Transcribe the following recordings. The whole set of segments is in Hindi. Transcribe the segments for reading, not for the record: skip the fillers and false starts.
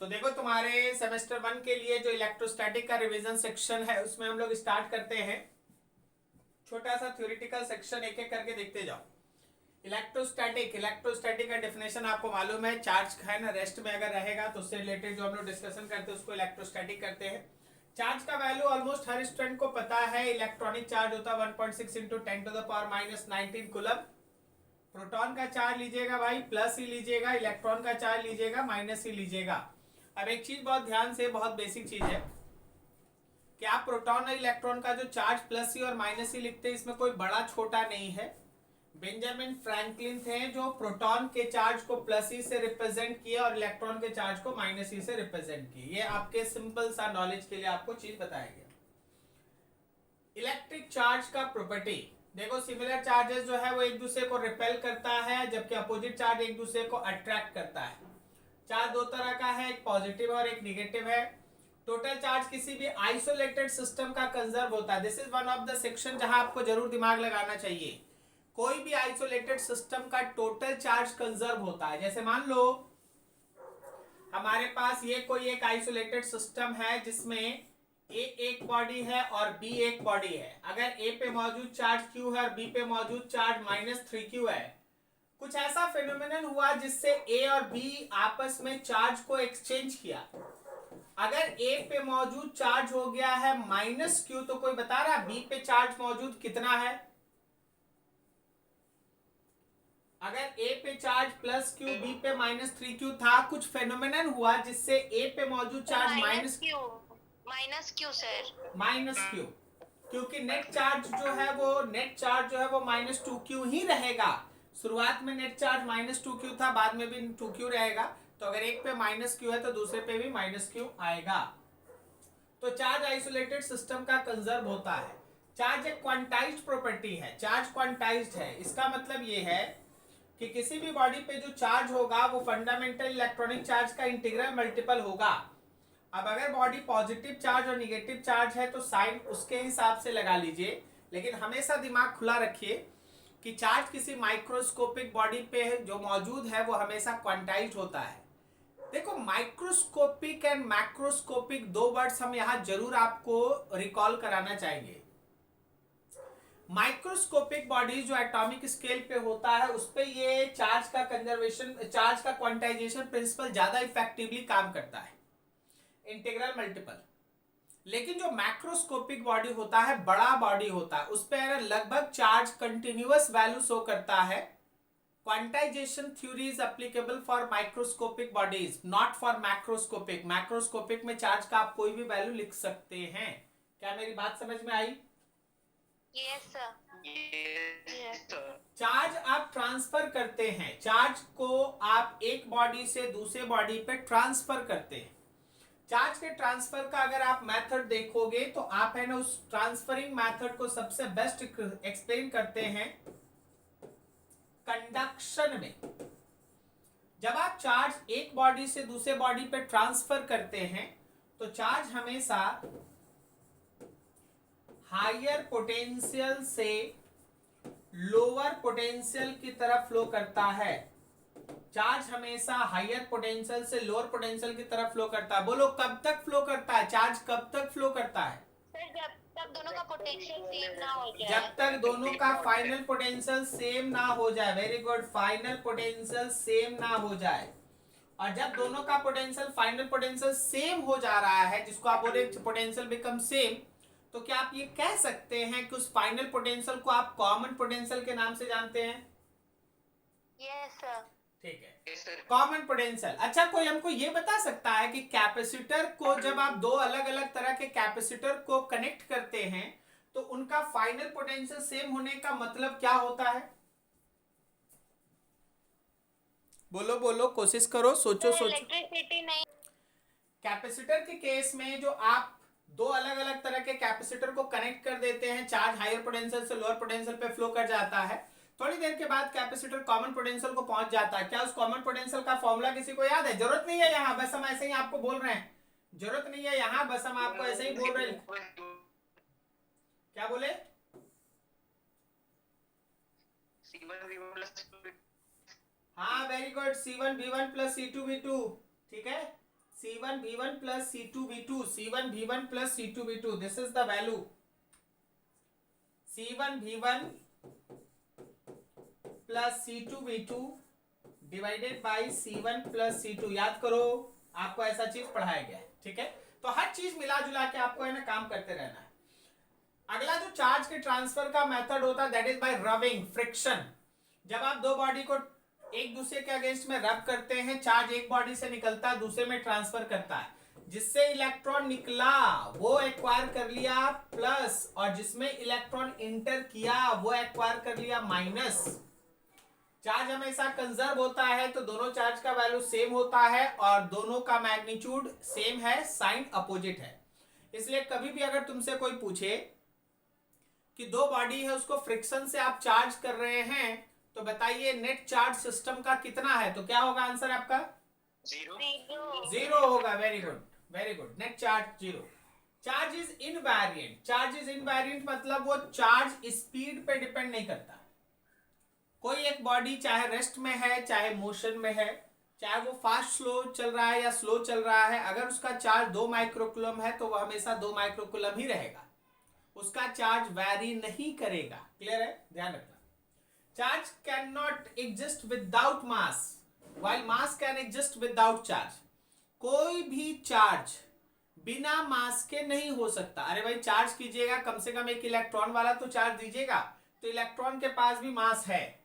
तो देखो तुम्हारे सेमेस्टर 1 के लिए जो इलेक्ट्रोस्टैटिक का रिवीजन सेक्शन है उसमें हम लोग स्टार्ट करते हैं। छोटा सा थ्योरेटिकल सेक्शन एक एक करके देखते जाओ। इलेक्ट्रोस्टैटिक का डेफिनेशन आपको मालूम है, चार्ज है ना, रेस्ट में अगर रहेगा तो उससे रिलेटेड जो हम लोग डिस्कशन करते हैं उसको इलेक्ट्रोस्टैटिक कहते हैं। चार्ज का वैल्यू ऑलमोस्ट हर स्टूडेंट को पता है। इलेक्ट्रॉनिक चार्ज होता है 1.6 इंटू 10⁻⁻19 कूलम। प्रोटॉन का चार्ज लीजिएगा भाई प्लस ही लीजिएगा, इलेक्ट्रॉन का चार्ज लीजिएगा माइनस ही लीजिएगा। अब एक चीज बहुत ध्यान से, बहुत बेसिक चीज है कि आप प्रोटॉन और इलेक्ट्रॉन का जो चार्ज प्लस ही और माइनस ही लिखते हैं, इसमें कोई बड़ा छोटा नहीं है। बेंजामिन फ्रैंकलिन थे जो प्रोटॉन के चार्ज को प्लस ही से रिप्रेजेंट किए और इलेक्ट्रॉन के चार्ज को माइनस ही से रिप्रेजेंट किए। ये आपके सिंपल सा नॉलेज के लिए आपको चीज बताया गया। इलेक्ट्रिक चार्ज का प्रॉपर्टी देखो, सिमिलर चार्जेस जो है वो एक दूसरे को रिपेल करता है, जबकि अपोजिट चार्ज एक दूसरे को अट्रैक्ट करता है। चार्ज दो तरह का है, एक पॉजिटिव और एक निगेटिव है। टोटल चार्ज किसी भी आइसोलेटेड सिस्टम का कंजर्व होता है। This is one of the section जहां आपको जरूर दिमाग लगाना चाहिए। कोई भी आइसोलेटेड सिस्टम का टोटल चार्ज कंजर्व होता है। जैसे मान लो हमारे पास ये कोई एक आइसोलेटेड सिस्टम है जिसमें ए एक बॉडी है और बी एक बॉडी है। अगर ए पे मौजूद चार्ज क्यू है और बी पे मौजूद चार्ज -3q है, कुछ ऐसा फिनोमिनन हुआ जिससे ए और बी आपस में चार्ज को एक्सचेंज किया। अगर ए पे मौजूद चार्ज हो गया है -q, तो कोई बता रहा बी पे चार्ज मौजूद कितना है? अगर ए पे चार्ज +q, बी पे -3q था, कुछ फेनोमेनन हुआ जिससे ए पे मौजूद चार्ज -q सर, -q, क्योंकि नेट चार्ज जो है वो -2q ही रहेगा। शुरुआत में नेट चार्ज -2q था, बाद में भी 2q रहेगा। तो अगर एक पे -q है तो दूसरे पे भी -q आएगा। तो चार्ज आइसोलेटेड सिस्टम का कंजर्व होता है। चार्ज एक क्वांटाइज्ड प्रॉपर्टी है। चार्ज क्वांटाइज्ड है, इसका मतलब ये है कि किसी भी बॉडी पे जो चार्ज होगा वो फंडामेंटल इलेक्ट्रॉनिक चार्ज का इंटीग्रल मल्टीपल होगा। अब अगर बॉडी पॉजिटिव चार्ज और निगेटिव चार्ज है तो साइन उसके हिसाब से लगा लीजिए, लेकिन हमेशा दिमाग खुला रखिए कि चार्ज किसी माइक्रोस्कोपिक बॉडी पे जो मौजूद है वो हमेशा क्वांटाइज्ड होता है। देखो, माइक्रोस्कोपिक एंड मैक्रोस्कोपिक दो वर्ड्स हम यहां जरूर आपको रिकॉल कराना चाहेंगे। माइक्रोस्कोपिक बॉडीज जो एटॉमिक स्केल पे होता है उस पे ये चार्ज का कंजर्वेशन, चार्ज का क्वांटाइजेशन प्रिंसिपल ज्यादा इफेक्टिवली काम करता है, इंटीग्रल मल्टीपल। लेकिन जो मैक्रोस्कोपिक बॉडी होता है, बड़ा बॉडी होता है, उस पर लगभग चार्ज कंटिन्यूअस वैल्यू शो करता है। Quantization theory is applicable for microscopic bodies, not for macroscopic. Macroscopic में चार्ज का आप कोई भी वैल्यू लिख सकते हैं। क्या मेरी बात समझ में आई? Yes sir. चार्ज आप ट्रांसफर करते हैं, चार्ज को आप एक बॉडी से दूसरे बॉडी पे ट्रांसफर करते हैं। चार्ज के ट्रांसफर का अगर आप मेथड देखोगे तो आप है ना उस ट्रांसफरिंग मेथड को सबसे बेस्ट एक्सप्लेन करते हैं कंडक्शन में। जब आप चार्ज एक बॉडी से दूसरे बॉडी पे ट्रांसफर करते हैं तो चार्ज हमेशा हायर पोटेंशियल से लोअर पोटेंशियल की तरफ फ्लो करता है। चार्ज हमेशा हायर पोटेंशियल से लोअर पोटेंशियल की तरफ फ्लो करता है। बोलो कब तक फ्लो करता है? चार्ज कब तक फ्लो करता है? सर, जब तक दोनों का पोटेंशियल सेम ना हो जाए। जब तक दोनों का फाइनल पोटेंशियल सेम ना हो जाए। Very good, final potential same ना हो जाए। और जब दोनों का पोटेंशियल फाइनल पोटेंशियल सेम हो जा रहा है, जिसको आप बोले पोटेंशियल बिकम सेम, तो क्या आप ये कह सकते हैं कि उस फाइनल पोटेंशियल को आप कॉमन पोटेंशियल के नाम से जानते हैं? Yes sir. ठीक है, कॉमन पोटेंशियल। अच्छा, कोई हमको ये बता सकता है कि कैपेसिटर को जब आप दो अलग अलग तरह के कैपेसिटर को कनेक्ट करते हैं तो उनका फाइनल पोटेंशियल सेम होने का मतलब क्या होता है? बोलो बोलो, कोशिश करो, सोचो सोचो। इलेक्ट्रिसिटी नहीं। कैपेसिटर के केस में जो आप दो अलग अलग तरह के कैपेसिटर को कनेक्ट कर देते हैं, चार्ज हायर पोटेंशियल से लोअर पोटेंशियल पे फ्लो कर जाता है। थोड़ी देर के बाद कैपेसिटर कॉमन पोटेंशियल को पहुंच जाता है। क्या उस कॉमन पोटेंशियल का फॉर्मूला किसी को याद है? जरूरत नहीं है यहाँ, बस हम ऐसे ही आपको बोल रहे हैं। जरूरत नहीं है यहाँ, बस हम आपको ऐसे ही बोल रहे हैं। क्या बोले? हाँ, very good, C1 V1 plus C2 V2। ठीक है, C1V1 plus C2V2, C1V1 plus C2V2, this is the value. C1V1 plus C2V2 divided by C1 plus C2। याद करो, आपको ऐसा चीज पढ़ाया गया है, ठीक है। तो हर चीज मिला जुला के आपको है ना काम करते रहना है। अगला जो चार्ज के ट्रांसफर का मेथड होता है that is by rubbing, friction. जब आप दो बॉडी को एक दूसरे के अगेंस्ट में रब करते हैं, चार्ज एक बॉडी से निकलता है दूसरे में ट्रांसफर करता है, जिससे इलेक्ट्रॉन निकला वो एक्वायर कर लिया प्लस, और जिसमें इलेक्ट्रॉन इंटर किया वो एक्वायर कर लिया माइनस। चार्ज हमेशा कंजर्व होता है तो दोनों चार्ज का वैल्यू सेम होता है और दोनों का मैग्नीट्यूड सेम है, साइन अपोजिट है। इसलिए कभी भी अगर तुमसे कोई पूछे कि दो बॉडी है उसको फ्रिक्शन से आप चार्ज कर रहे हैं तो बताइए नेट चार्ज सिस्टम का कितना है, तो क्या होगा आंसर आपका? जीरो होगा। Very good, very good. Net charge zero. Charge is invariant. Charge is invariant मतलब वो चार्ज स्पीड पे डिपेंड नहीं करता। कोई एक बॉडी चाहे रेस्ट में है चाहे मोशन में है, चाहे वो फास्ट स्लो चल रहा है या स्लो चल रहा है, अगर उसका चार्ज 2 माइक्रोकूलम है तो वो हमेशा 2 माइक्रोकूलम ही रहेगा, उसका चार्ज वैरी नहीं करेगा। क्लियर है? ध्यान रखना। Charge can not exist without mass while mass can exist without charge. कोई भी चार्ज बिना मास के नहीं हो सकता। अरे भाई चार्ज कीजिएगा, कम से कम एक इलेक्ट्रॉन वाला तो चार्ज दीजिएगा, तो इलेक्ट्रॉन के पास भी मास है,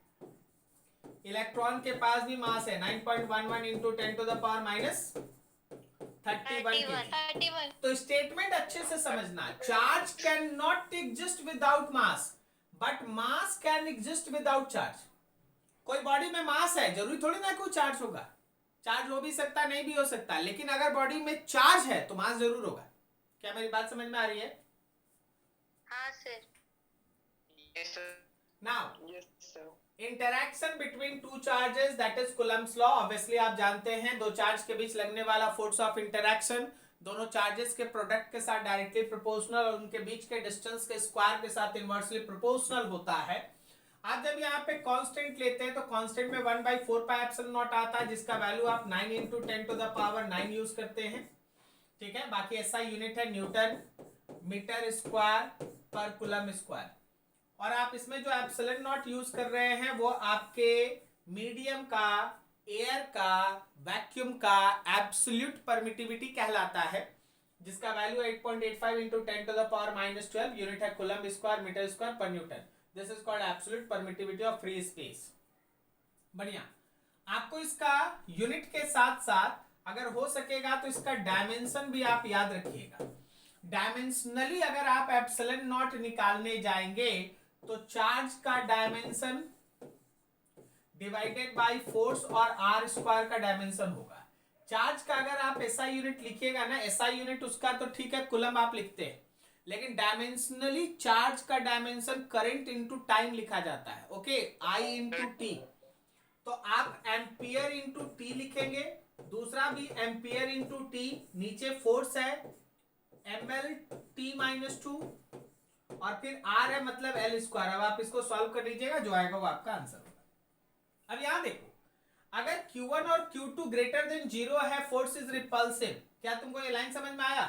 इलेक्ट्रॉन के पास भी मास है 9.11 into 10 to the power minus 31। तो स्टेटमेंट अच्छे से समझना, charge can not exist without mass but mass can exist without charge. कोई बॉडी में मास है, जरूरी थोड़ी ना कोई चार्ज होगा, चार्ज हो भी सकता नहीं भी हो सकता, लेकिन अगर बॉडी में चार्ज है तो मास जरूर होगा। क्या मेरी बात समझ में आ रही है? हाँ sir. Yes, sir. Now Yes, sir. Interaction between two charges that is Coulomb's law. Obviously आप जानते हैं दो चार्ज के बीच लगने वाला फोर्स ऑफ इंटरैक्शन दोनों चार्जेस के प्रोडक्ट के साथ डायरेक्टली प्रोपोर्शनल और उनके बीच के डिस्टेंस के स्क्वायर के साथ इनवर्सली प्रोपोर्शनल होता है। आप जब यहाँ पे कांस्टेंट लेते हैं तो कांस्टेंट में 1/4 पाई एप्सिलॉन नॉट आता है, जिसका वैल्यू आप 9 into 10 to the power 9 use करते हैं, ठीक है। बाकी ऐसा यूनिट है न्यूटन मीटर स्क्वायर पर कूलम स्क्वायर। और आप इसमें जो एप्सिलॉन नॉट यूज कर रहे हैं वो आपके मीडियम का, एयर का, वैक्यूम का एब्सोल्यूट परमिटिविटी कहलाता है, जिसका value 8.85 into 10 to the power minus 12 unit है कूलम स्क्वायर मीटर स्क्वायर पर newton. This is called absolute permittivity of free space. बढ़िया। आपको इसका यूनिट के साथ साथ अगर हो सकेगा तो इसका डायमेंशन भी आप याद रखिएगा। डायमेंशनली अगर आप एप्सिलॉन नॉट निकालने जाएंगे तो चार्ज का डायमेंशन डिवाइडेड बाय फोर्स और आर स्क्वायर का डायमेंशन होगा। चार्ज का अगर आप एसआई यूनिट लिखिएगा ना, एसआई यूनिट उसका तो ठीक है कूलम आप लिखते हैं, लेकिन डायमेंशनली चार्ज का डायमेंशन करंट इनटू टाइम लिखा जाता है। ओके, आई इंटू टी। तो आप एम्पियर इंटू टी लिखेंगे, दूसरा भी एम्पियर इंटू टी, नीचे फोर्स है ml t-2 और फिर r है मतलब l स्क्वायर। अब आप इसको सॉल्व कर लीजिएगा, जो आएगा वो आपका आंसर होगा। अब यहां देखो, अगर Q1 और Q2 ग्रेटर देन 0 है, फोर्स इज रिपल्सिव। क्या तुमको ये लाइन समझ में आया?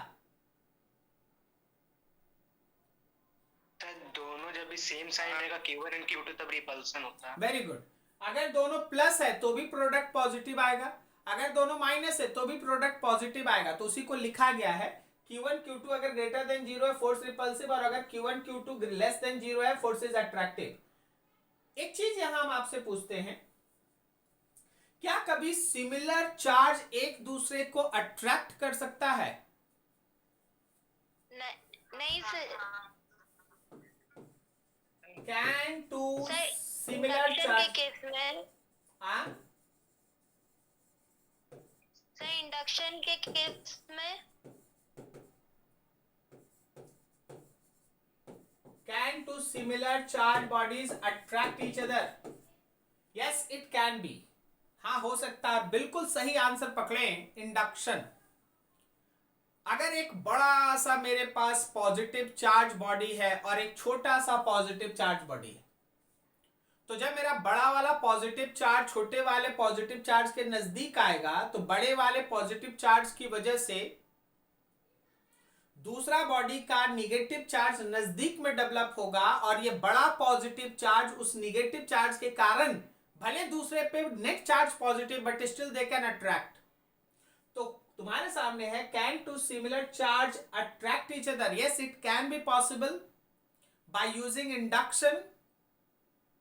दोनों जब भी सेम साइन रहेगा Q1 एंड Q2 तब रिपल्सन होता है। Very good. अगर दोनों प्लस है तो भी प्रोडक्ट पॉजिटिव आएगा, अगर दोनों माइनस है तो भी प्रोडक्ट पॉजिटिव आएगा। तो उसी को लिखा गया है Q1 Q2 अगर ग्रेटर देन 0 है फोर्स रिपल्सिव, और अगर Q1 Q2 लेस देन 0 है फोर्स इज अट्रैक्टिव। एक चीज यहां हम आपसे पूछते हैं, क्या कभी सिमिलर चार्ज एक दूसरे को अट्रैक्ट कर सकता है? नहीं sir. Can two sir, similar induction के चार्ज केस में, हाँ सर इंडक्शन के केस में can two similar charged bodies attract each other? Yes, it can be. हाँ हो सकता है, बिल्कुल सही आंसर पकड़े, इंडक्शन। अगर एक बड़ा सा मेरे पास पॉजिटिव चार्ज बॉडी है और एक छोटा सा पॉजिटिव चार्ज बॉडी है, तो जब मेरा बड़ा वाला पॉजिटिव चार्ज छोटे वाले पॉजिटिव चार्ज के नजदीक आएगा तो बड़े वाले पॉजिटिव चार्ज की वजह से दूसरा बॉडी का निगेटिव चार्ज नजदीक में डेवलप होगा और ये बड़ा पॉजिटिव चार्ज उस निगेटिव चार्ज के कारण भले दूसरे पे net charge positive but still they can attract. तो तुम्हारे सामने है can two similar charge attract each other? Yes, it can be possible by using induction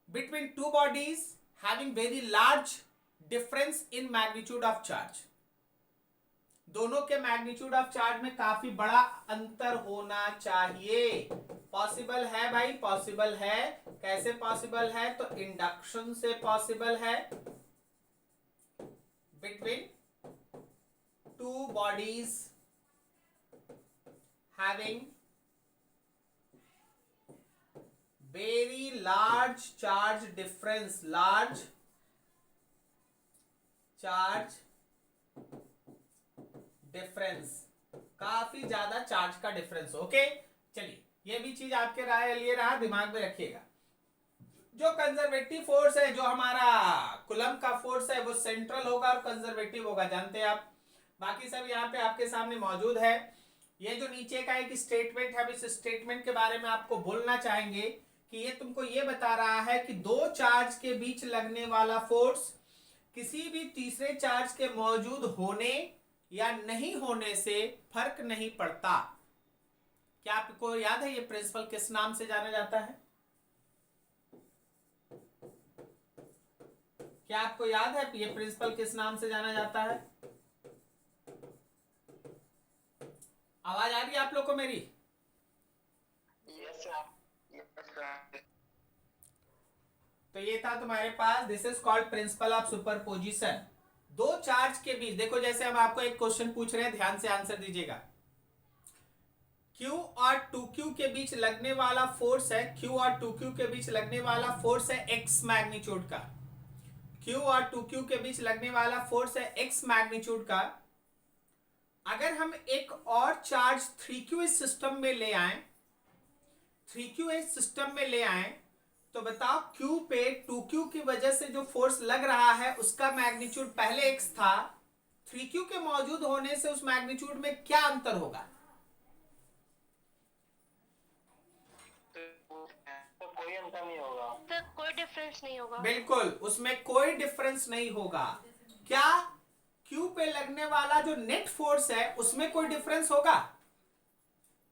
between two bodies having very large difference in magnitude of charge। दोनों के मैग्नीट्यूड ऑफ चार्ज में काफी बड़ा अंतर होना चाहिए। पॉसिबल है भाई, पॉसिबल है। कैसे पॉसिबल है? तो इंडक्शन से पॉसिबल है। Between two bodies having very large charge difference, large charge difference, काफी ज्यादा चार्ज का डिफरेंस। ओके, चलिए ये भी चीज आपके लिए रहा, दिमाग में रखिएगा। जो कंजर्वेटिव फोर्स है, जो हमारा कुलम का फोर्स है, वो सेंट्रल होगा और कंजर्वेटिव होगा, जानते हैं आप। बाकी सब यहाँ पे आपके सामने मौजूद है। ये जो नीचे का एक स्टेटमेंट है, अब इस स्टेटमेंट के बारे में आपको बोलना चाहेंगे कि ये तुमको ये बता रहा है कि दो चार्ज के बीच लगने वाला फोर्स किसी भी तीसरे चार्ज के मौजूद होने या नहीं होने से फर्क नहीं पड़ता। क्या आपको याद है ये प्रिंसिपल किस नाम से जाना जाता है? क्या आपको याद है ये प्रिंसिपल किस नाम से जाना जाता है? आवाज आ रही है आप लोग को मेरी? Yes, sir. तो ये था तुम्हारे पास, this is called principle of superposition. दो चार्ज के बीच, देखो जैसे हम आपको एक क्वेश्चन पूछ रहे हैं, ध्यान से आंसर दीजिएगा। Q और 2Q के बीच लगने वाला फोर्स है, Q और 2Q के बीच लगने वाला फोर्स है x मैग्नीट्यूड का। Q और 2Q के बीच लगने वाला फोर्स है x मैग्नीट्यूड का। अगर हम एक और चार्ज 3Q इस सिस्टम में ले आए, 3Q इस सिस्टम में ले आए, तो बताओ Q पे 2Q की वजह से जो फोर्स लग रहा है उसका मैग्नीट्यूड पहले x था, 3Q के मौजूद होने से उस मैग्नीट्यूड में क्या अंतर होगा? तो कोई अंतर नहीं होगा। तो कोई डिफरेंस नहीं होगा। बिल्कुल, उसमें कोई डिफरेंस नहीं होगा। क्या Q पे लगने वाला जो नेट फोर्स है उसमें कोई डिफरेंस होगा?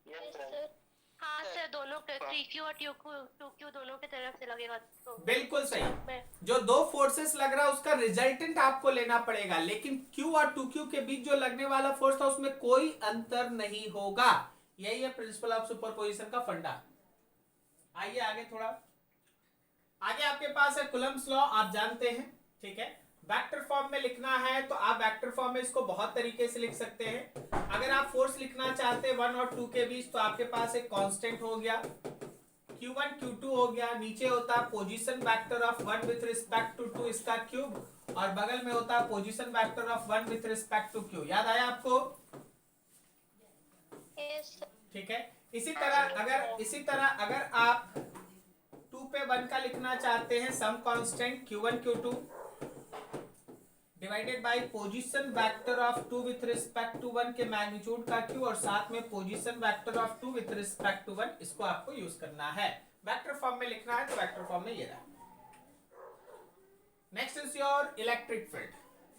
Yes, sir. सर, हाँ सर, दोनों के 3Q और 2Q दोनों की तरफ से लगेगा तो बिल्कुल सही। मैं जो दो फोर्सेस लग रहा है उसका रिजल्टेंट आपको लेना पड़ेगा, लेकिन Q और 2Q के बीच जो लगने वाला फोर्स था उसमें कोई अंतर नहीं होगा। यही है प्रिंसिपल ऑफ सुपरपोजिशन का फंडा। आइए आगे, थोड़ा आगे आपके पास है कुलम्स लॉ, आप जानते हैं, ठीक है। वेक्टर फॉर्म में लिखना है तो आप वेक्टर फॉर्म में इसको बहुत तरीके से लिख सकते हैं। अगर आप फोर्स लिखना चाहते हैं 1 और 2 के बीच, तो आपके पास एक कांस्टेंट हो गया Q1 Q2 हो गया, नीचे होता position vector of 1 with respect to 2 इसका क्यूब, और बगल में होता position vector of 1 with respect to Q। याद आया आपको? यस ठीक है। इसी तरह अगर आप 2 पे 1 का लिखना चाहते हैं, some constant Q1 Q2 divided by position vector of 2 with respect to 1 के मैग्नीट्यूड का Q, और साथ में position vector of 2 with respect to 1, इसको आपको यूज करना है। वेक्टर फॉर्म में लिखना है तो वेक्टर फॉर्म में ये रहा। Next is your electric field.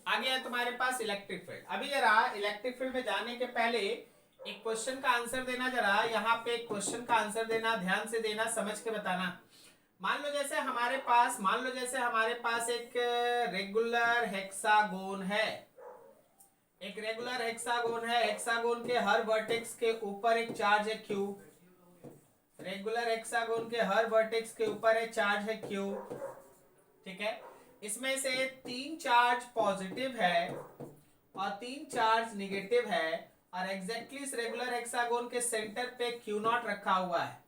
आगे है तुम्हारे पास इलेक्ट्रिक फील्ड। अभी जरा इलेक्ट्रिक फील्ड में जाने के पहले एक क्वेश्चन का आंसर देना, जरा यहाँ पे एक क्वेश्चन का आंसर देना, ध्यान से देना, समझ के बताना। मान लो जैसे हमारे पास एक रेगुलर हेक्सागोन है, एक रेगुलर हेक्सागोन है। हेक्सागोन के हर वर्टेक्स के ऊपर एक चार्ज है Q। रेगुलर हेक्सागोन के हर वर्टेक्स के ऊपर एक चार्ज है Q, ठीक है। इसमें से 3 चार्ज पॉजिटिव है और 3 चार्ज निगेटिव है, और एग्जैक्टली इस रेगुलर हेक्सागोन के सेंटर पे Q0 रखा हुआ है।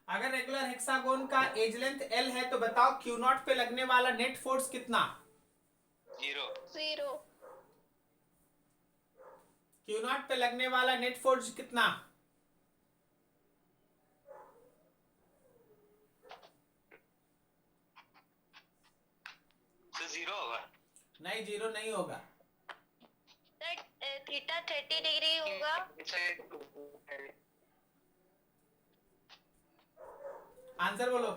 अगर रेगुलर हेक्सागोन का एज लेंथ L है तो बताओ Q0 पे लगने वाला नेट फोर्स कितना? 0 Q0 पे लगने वाला नेट फोर्स कितना? जीरो होगा। नहीं, जीरो नहीं होगा। सर थीटा 30 डिग्री होगा। आंसर बोलो।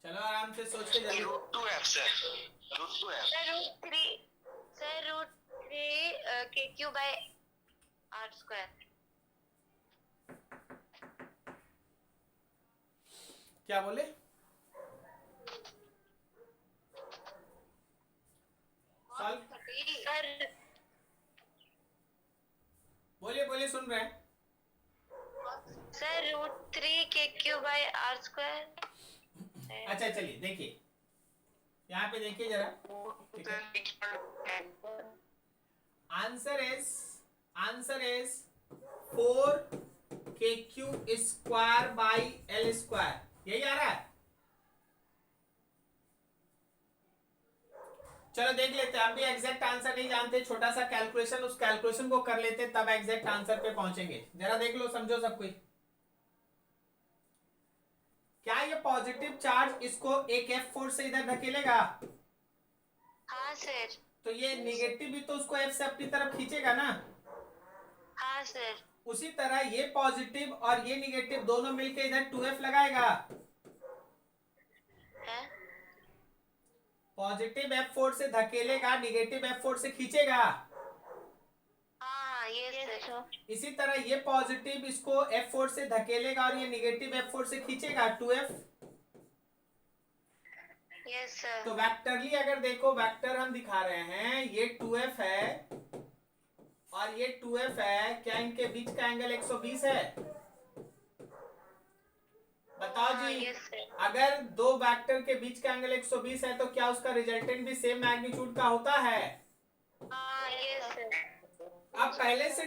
चलो आराम से सोच के जल्दी। √2f sir, √2f। Sir √3 KQ by R²। क्या बोले? सॉल्व सर बोलिए बोलिए, सुन रहे हैं। Sir √3 KQ by R²। अच्छा चलिए देखिए, यहाँ पे देखिए जरा, ठीक है। Answer is 4KQ² by L²। यही आ रहा है। चलो देख लेते हैं। हम भी एग्जैक्ट आंसर नहीं जानते, छोटा सा कैलकुलेशन, उस कैलकुलेशन को कर लेते तब एग्जैक्ट आंसर पे पहुंचेंगे। जरा देख लो, समझो सब कोई। क्या ये पॉजिटिव चार्ज इसको एक F फोर्स से इधर धकेलेगा? हाँ सर। तो ये नेगेटिव भी तो उसको F से अपनी तरफ खींचेगा ना। हाँ सर। उसी तरह ये पॉजिटिव और ये नेगेटिव दोनों मिलके इधर 2F लगाएगा। है? पॉजिटिव F फोर्स से धकेलेगा, नेगेटिव F फोर्स से खींचेगा। हाँ ये सर। इसी तरह ये पॉजिटिव इसको F फोर्स से धकेलेगा और ये नेगेटिव F फोर्स से खींचेगा, 2F। Yes sir. तो वेक्टरली अगर देखो, वेक्टर हम दिखा रहे हैं, ये 2F है और ये 2F है। क्या इनके बीच का एंगल 120 है? बताओ जी। Yes sir. अगर दो वेक्टर के बीच का एंगल 120 है तो क्या उसका रिजल्टेंट भी सेम मैग्नीट्यूड का होता है? हाँ यस सर। अब पहले से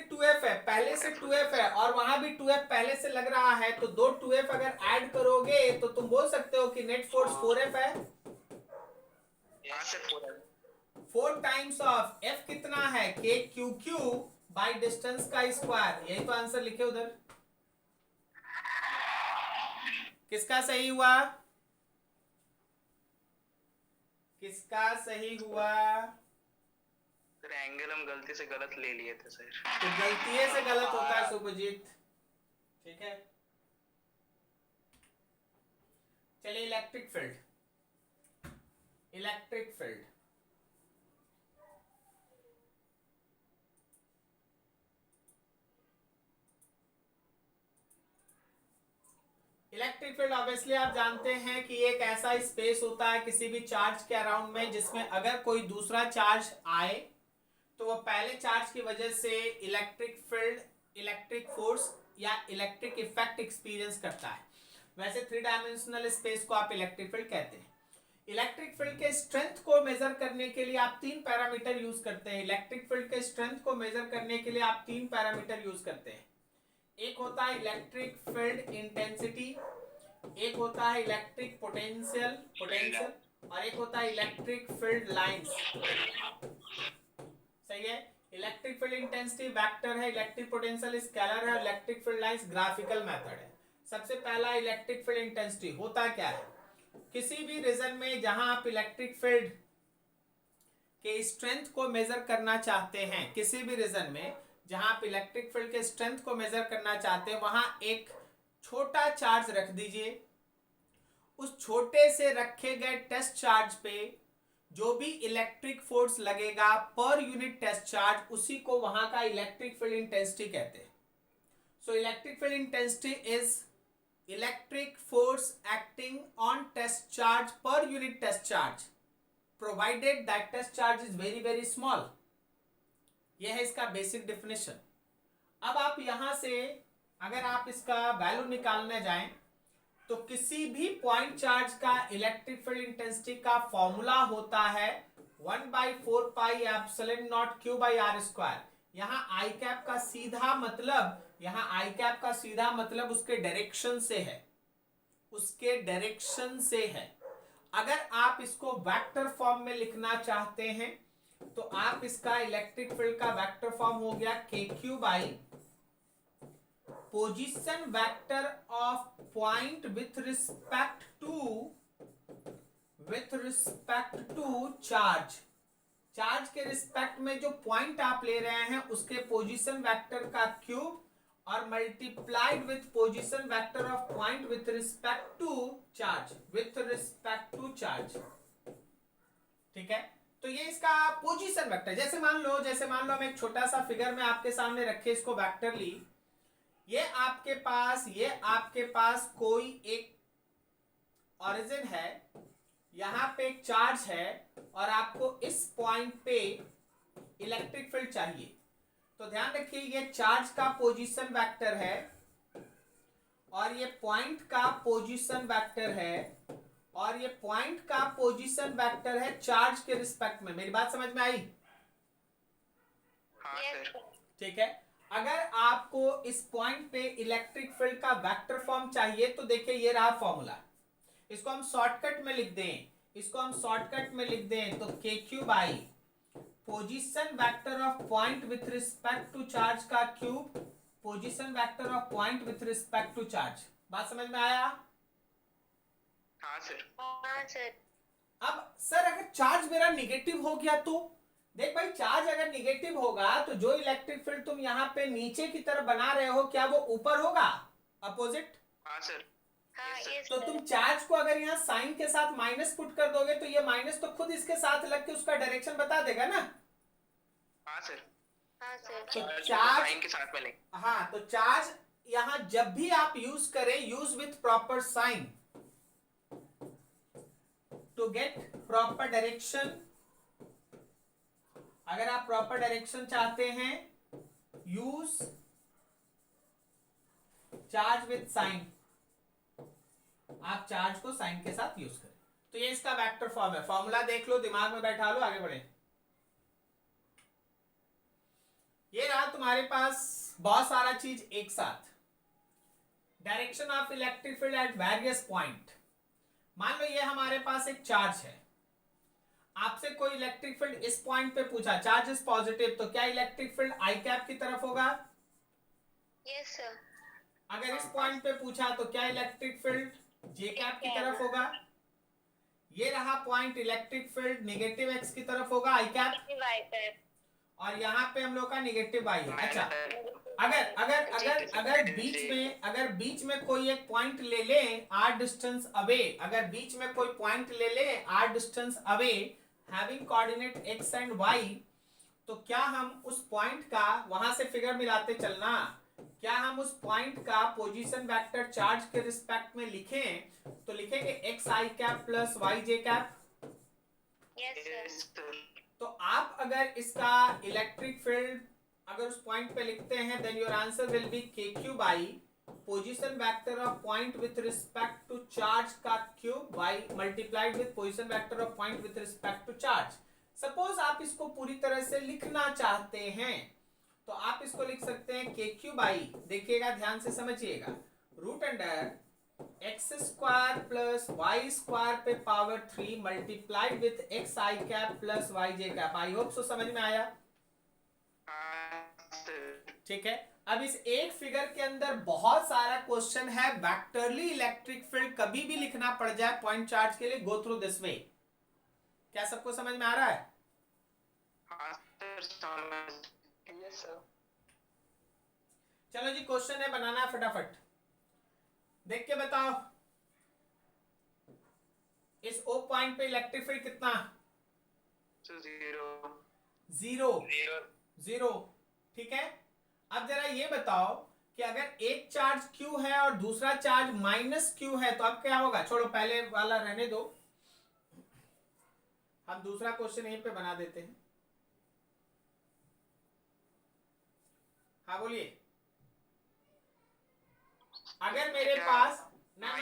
2F है और वहां भी 2F पहले से लग रहा है, तो दो 2F अगर ऐड करोगे तो तुम बोल सकते हो कि नेट फोर्स 4F है। 4 टाइम्स ऑफ F कितना है? KQQ बाई डिस्टेंस का स्क्वायर। यही तो आंसर लिखे उधर। किसका सही हुआ? किसका सही हुआ? सर एंगल हम गलती से गलत ले लिए थे सर। तो गलती से गलत होता है सुभजीत, ठीक है। चलिए electric field. Electric field electric field obviously आप जानते हैं कि एक ऐसा स्पेस होता है किसी भी चार्ज के अराउंड में जिसमें अगर कोई दूसरा चार्ज आए तो वो पहले चार्ज की वजह से इलेक्ट्रिक फील्ड, इलेक्ट्रिक फोर्स या इलेक्ट्रिक इफेक्ट एक्सपीरियंस करता है। वैसे 3 डायमेंशनल स्पेस को आप इलेक्ट्रिक फील्ड कहते हैं। इलेक्ट्रिक फील्ड के स्ट्रेंथ को मेजर करने के लिए आप 3 पैरामीटर यूज करते हैं। इलेक्ट्रिक फील्ड के स्ट्रेंथ को मेजर करने के लिए आप 3 पैरामीटर यूज करते हैं। एक होता है इलेक्ट्रिक फील्ड इंटेंसिटी, एक होता है इलेक्ट्रिक पोटेंशियल और एक होता है इलेक्ट्रिक फील्ड लाइंस। सही है। इलेक्ट्रिक फील्ड इंटेंसिटी वेक्टर है, इलेक्ट्रिक पोटेंशियल स्केलर है, electric field lines graphical method है। सबसे पहला इलेक्ट्रिक फील्ड इंटेंसिटी होता क्या है? किसी भी रीजन में जहां आप इलेक्ट्रिक फील्ड के स्ट्रेंथ को मेजर करना चाहते हैं, किसी भी रीजन में जहां आप इलेक्ट्रिक फील्ड के स्ट्रेंथ को मेजर करना चाहते हैं, वहां एक छोटा चार्ज रख दीजिए। उस छोटे से रखे गए टेस्ट चार्ज पे जो भी इलेक्ट्रिक फोर्स लगेगा पर यूनिट टेस्ट चार्ज, उसी को वहां का इलेक्ट्रिक फील्ड इंटेंसिटी कहते हैं। So electric field intensity is electric force acting on test charge per unit test charge provided that test charge is very very small. यह है इसका बेसिक डेफिनेशन। अब आप यहां से अगर आप इसका वैल्यू निकालने जाएं तो किसी भी पॉइंट चार्ज का इलेक्ट्रिक फील्ड इंटेंसिटी का फॉर्मूला होता है 1/4 pi epsilon not Q by R²। यहाँ आई कैप का सीधा मतलब उसके डायरेक्शन से है, उसके डायरेक्शन से है। अगर आप इसको वेक्टर फॉर्म में लिखना चाहते हैं तो आप इसका इलेक्ट्रिक फील्ड का वेक्टर फॉर्म हो गया KQ by position vector of point with respect to charge. Charge के रिस्पेक्ट में जो पॉइंट आप ले रहे हैं उसके पोजीशन वेक्टर का क्यूब और multiplied with position vector of point with respect to charge, ठीक है। तो ये इसका पोजीशन वेक्टर, जैसे मान लो हम एक छोटा सा फिगर में आपके सामने रखे इसको वेक्टर ली, ये आपके पास कोई एक ओरिजिन है, यहां पे एक चार्ज है और आपको इस पॉइंट पे इलेक्ट्रिक फील्ड चाहिए। तो ध्यान रखिए ये चार्ज का पोजीशन वेक्टर है और ये पॉइंट का पोजीशन वेक्टर है और ये पॉइंट का पोजीशन वेक्टर है चार्ज के रिस्पेक्ट में। मेरी बात समझ में आई? हाँ सर। ठीक है। अगर आपको इस पॉइंट पे इलेक्ट्रिक फील्ड का वेक्टर फॉर्म चाहिए तो देखिए ये रहा फॉर्मूला, इसको हम शॉर्टकट में लिख दें, तो k cube i position vector of point with respect to charge का cube, position vector of point with respect to charge. बात समझ में आया? हाँ सर। हाँ सर। अब सर अगर चार्ज मेरा निगेटिव हो गया तो देख भाई, चार्ज अगर निगेटिव होगा तो जो इलेक्ट्रिक फील्ड तुम यहाँ पे नीचे की तरफ बना रहे हो क्या वो ऊपर होगा, अपोजिट? हाँ सर। हाँ ये तो तुम चार्ज को अगर यहाँ साइन के साथ माइनस पुट कर दोगे तो ये माइनस तो खुद इसके साथ लग के उसका डायरेक्शन बता देगा ना। हाँ सर। हाँ सर। तो चार्ज साइन के साथ में लेंगे। हाँ, तो चार्ज यहाँ जब भी आप यूज करें, use with proper sign to get proper direction. अगर आप प्रॉपर डायरेक्शन चाहते हैं, यूज चार्ज विथ साइन, आप चार्ज को साइन के साथ यूज करें। तो ये इसका वेक्टर फॉर्म है, फॉर्मूला देख लो, दिमाग में बैठा लो, आगे बढ़े। ये रहा तुम्हारे पास बहुत सारा चीज एक साथ। Direction of electric field at various point. मान लो ये हमारे पास एक चार्ज है, आपसे कोई इलेक्ट्रिक फील्ड इस पॉइंट पे पूछा, चार्ज इज पॉजिटिव, तो क्या इलेक्ट्रिक फील्ड आई कैप की तरफ होगा? Yes sir. अगर इस पॉइंट पे पूछा तो क्या इलेक्ट्रिक फील्ड जे कैप की तरफ होगा? ये रहा point, electric field negative x की तरफ होगा, आई कैप, और यहाँ पे हम लोग का नेगेटिव वाई है। अच्छा, अगर अगर अगर अगर बीच में कोई एक पॉइंट ले ले आर डिस्टेंस अवे, अगर बीच में कोई पॉइंट ले ले R distance away having coordinate X and Y, तो क्या हम उस पॉइंट का, वहां से फिगर मिलाते चलना, क्या हम उस पॉइंट का पोजीशन वेक्टर चार्ज के रिस्पेक्ट में लिखें तो लिखेंगे x i cap plus y j cap. Yes sir. तो आप अगर इसका इलेक्ट्रिक फील्ड अगर उस पॉइंट पे लिखते हैं, then your answer will be k cube i position vector of point with respect to charge का cube y multiplied with position vector of point with respect to charge. Suppose आप इसको पूरी तरह से लिखना चाहते हैं तो आप इसको लिख सकते हैं के क्यूब आई, देखिएगा ध्यान से समझिएगा, root under x square plus y square पे power 3 multiplied with x i cap plus y j cap. I hope so समझ में आया? ठीक है। अब इस एक फिगर के अंदर बहुत सारा क्वेश्चन है, वेक्टरली इलेक्ट्रिक फील्ड कभी भी लिखना पड़ जाए पॉइंट चार्ज के लिए, गो थ्रू दिस वे। क्या सबको समझ में आ रहा है? Yes sir. चलो जी, क्वेश्चन है, बनाना है फटाफट, देख के बताओ। इस ओ पॉइंट पे इलेक्ट्रिक फील्ड कितना? जीरो। ठीक है। अब जरा ये बताओ कि अगर एक चार्ज Q है और दूसरा चार्ज माइनस Q है तो अब क्या होगा? छोड़ो, पहले वाला रहने दो, हम दूसरा क्वेश्चन यहीं पे बना देते हैं। हाँ बोलिए। अगर मेरे पास ना,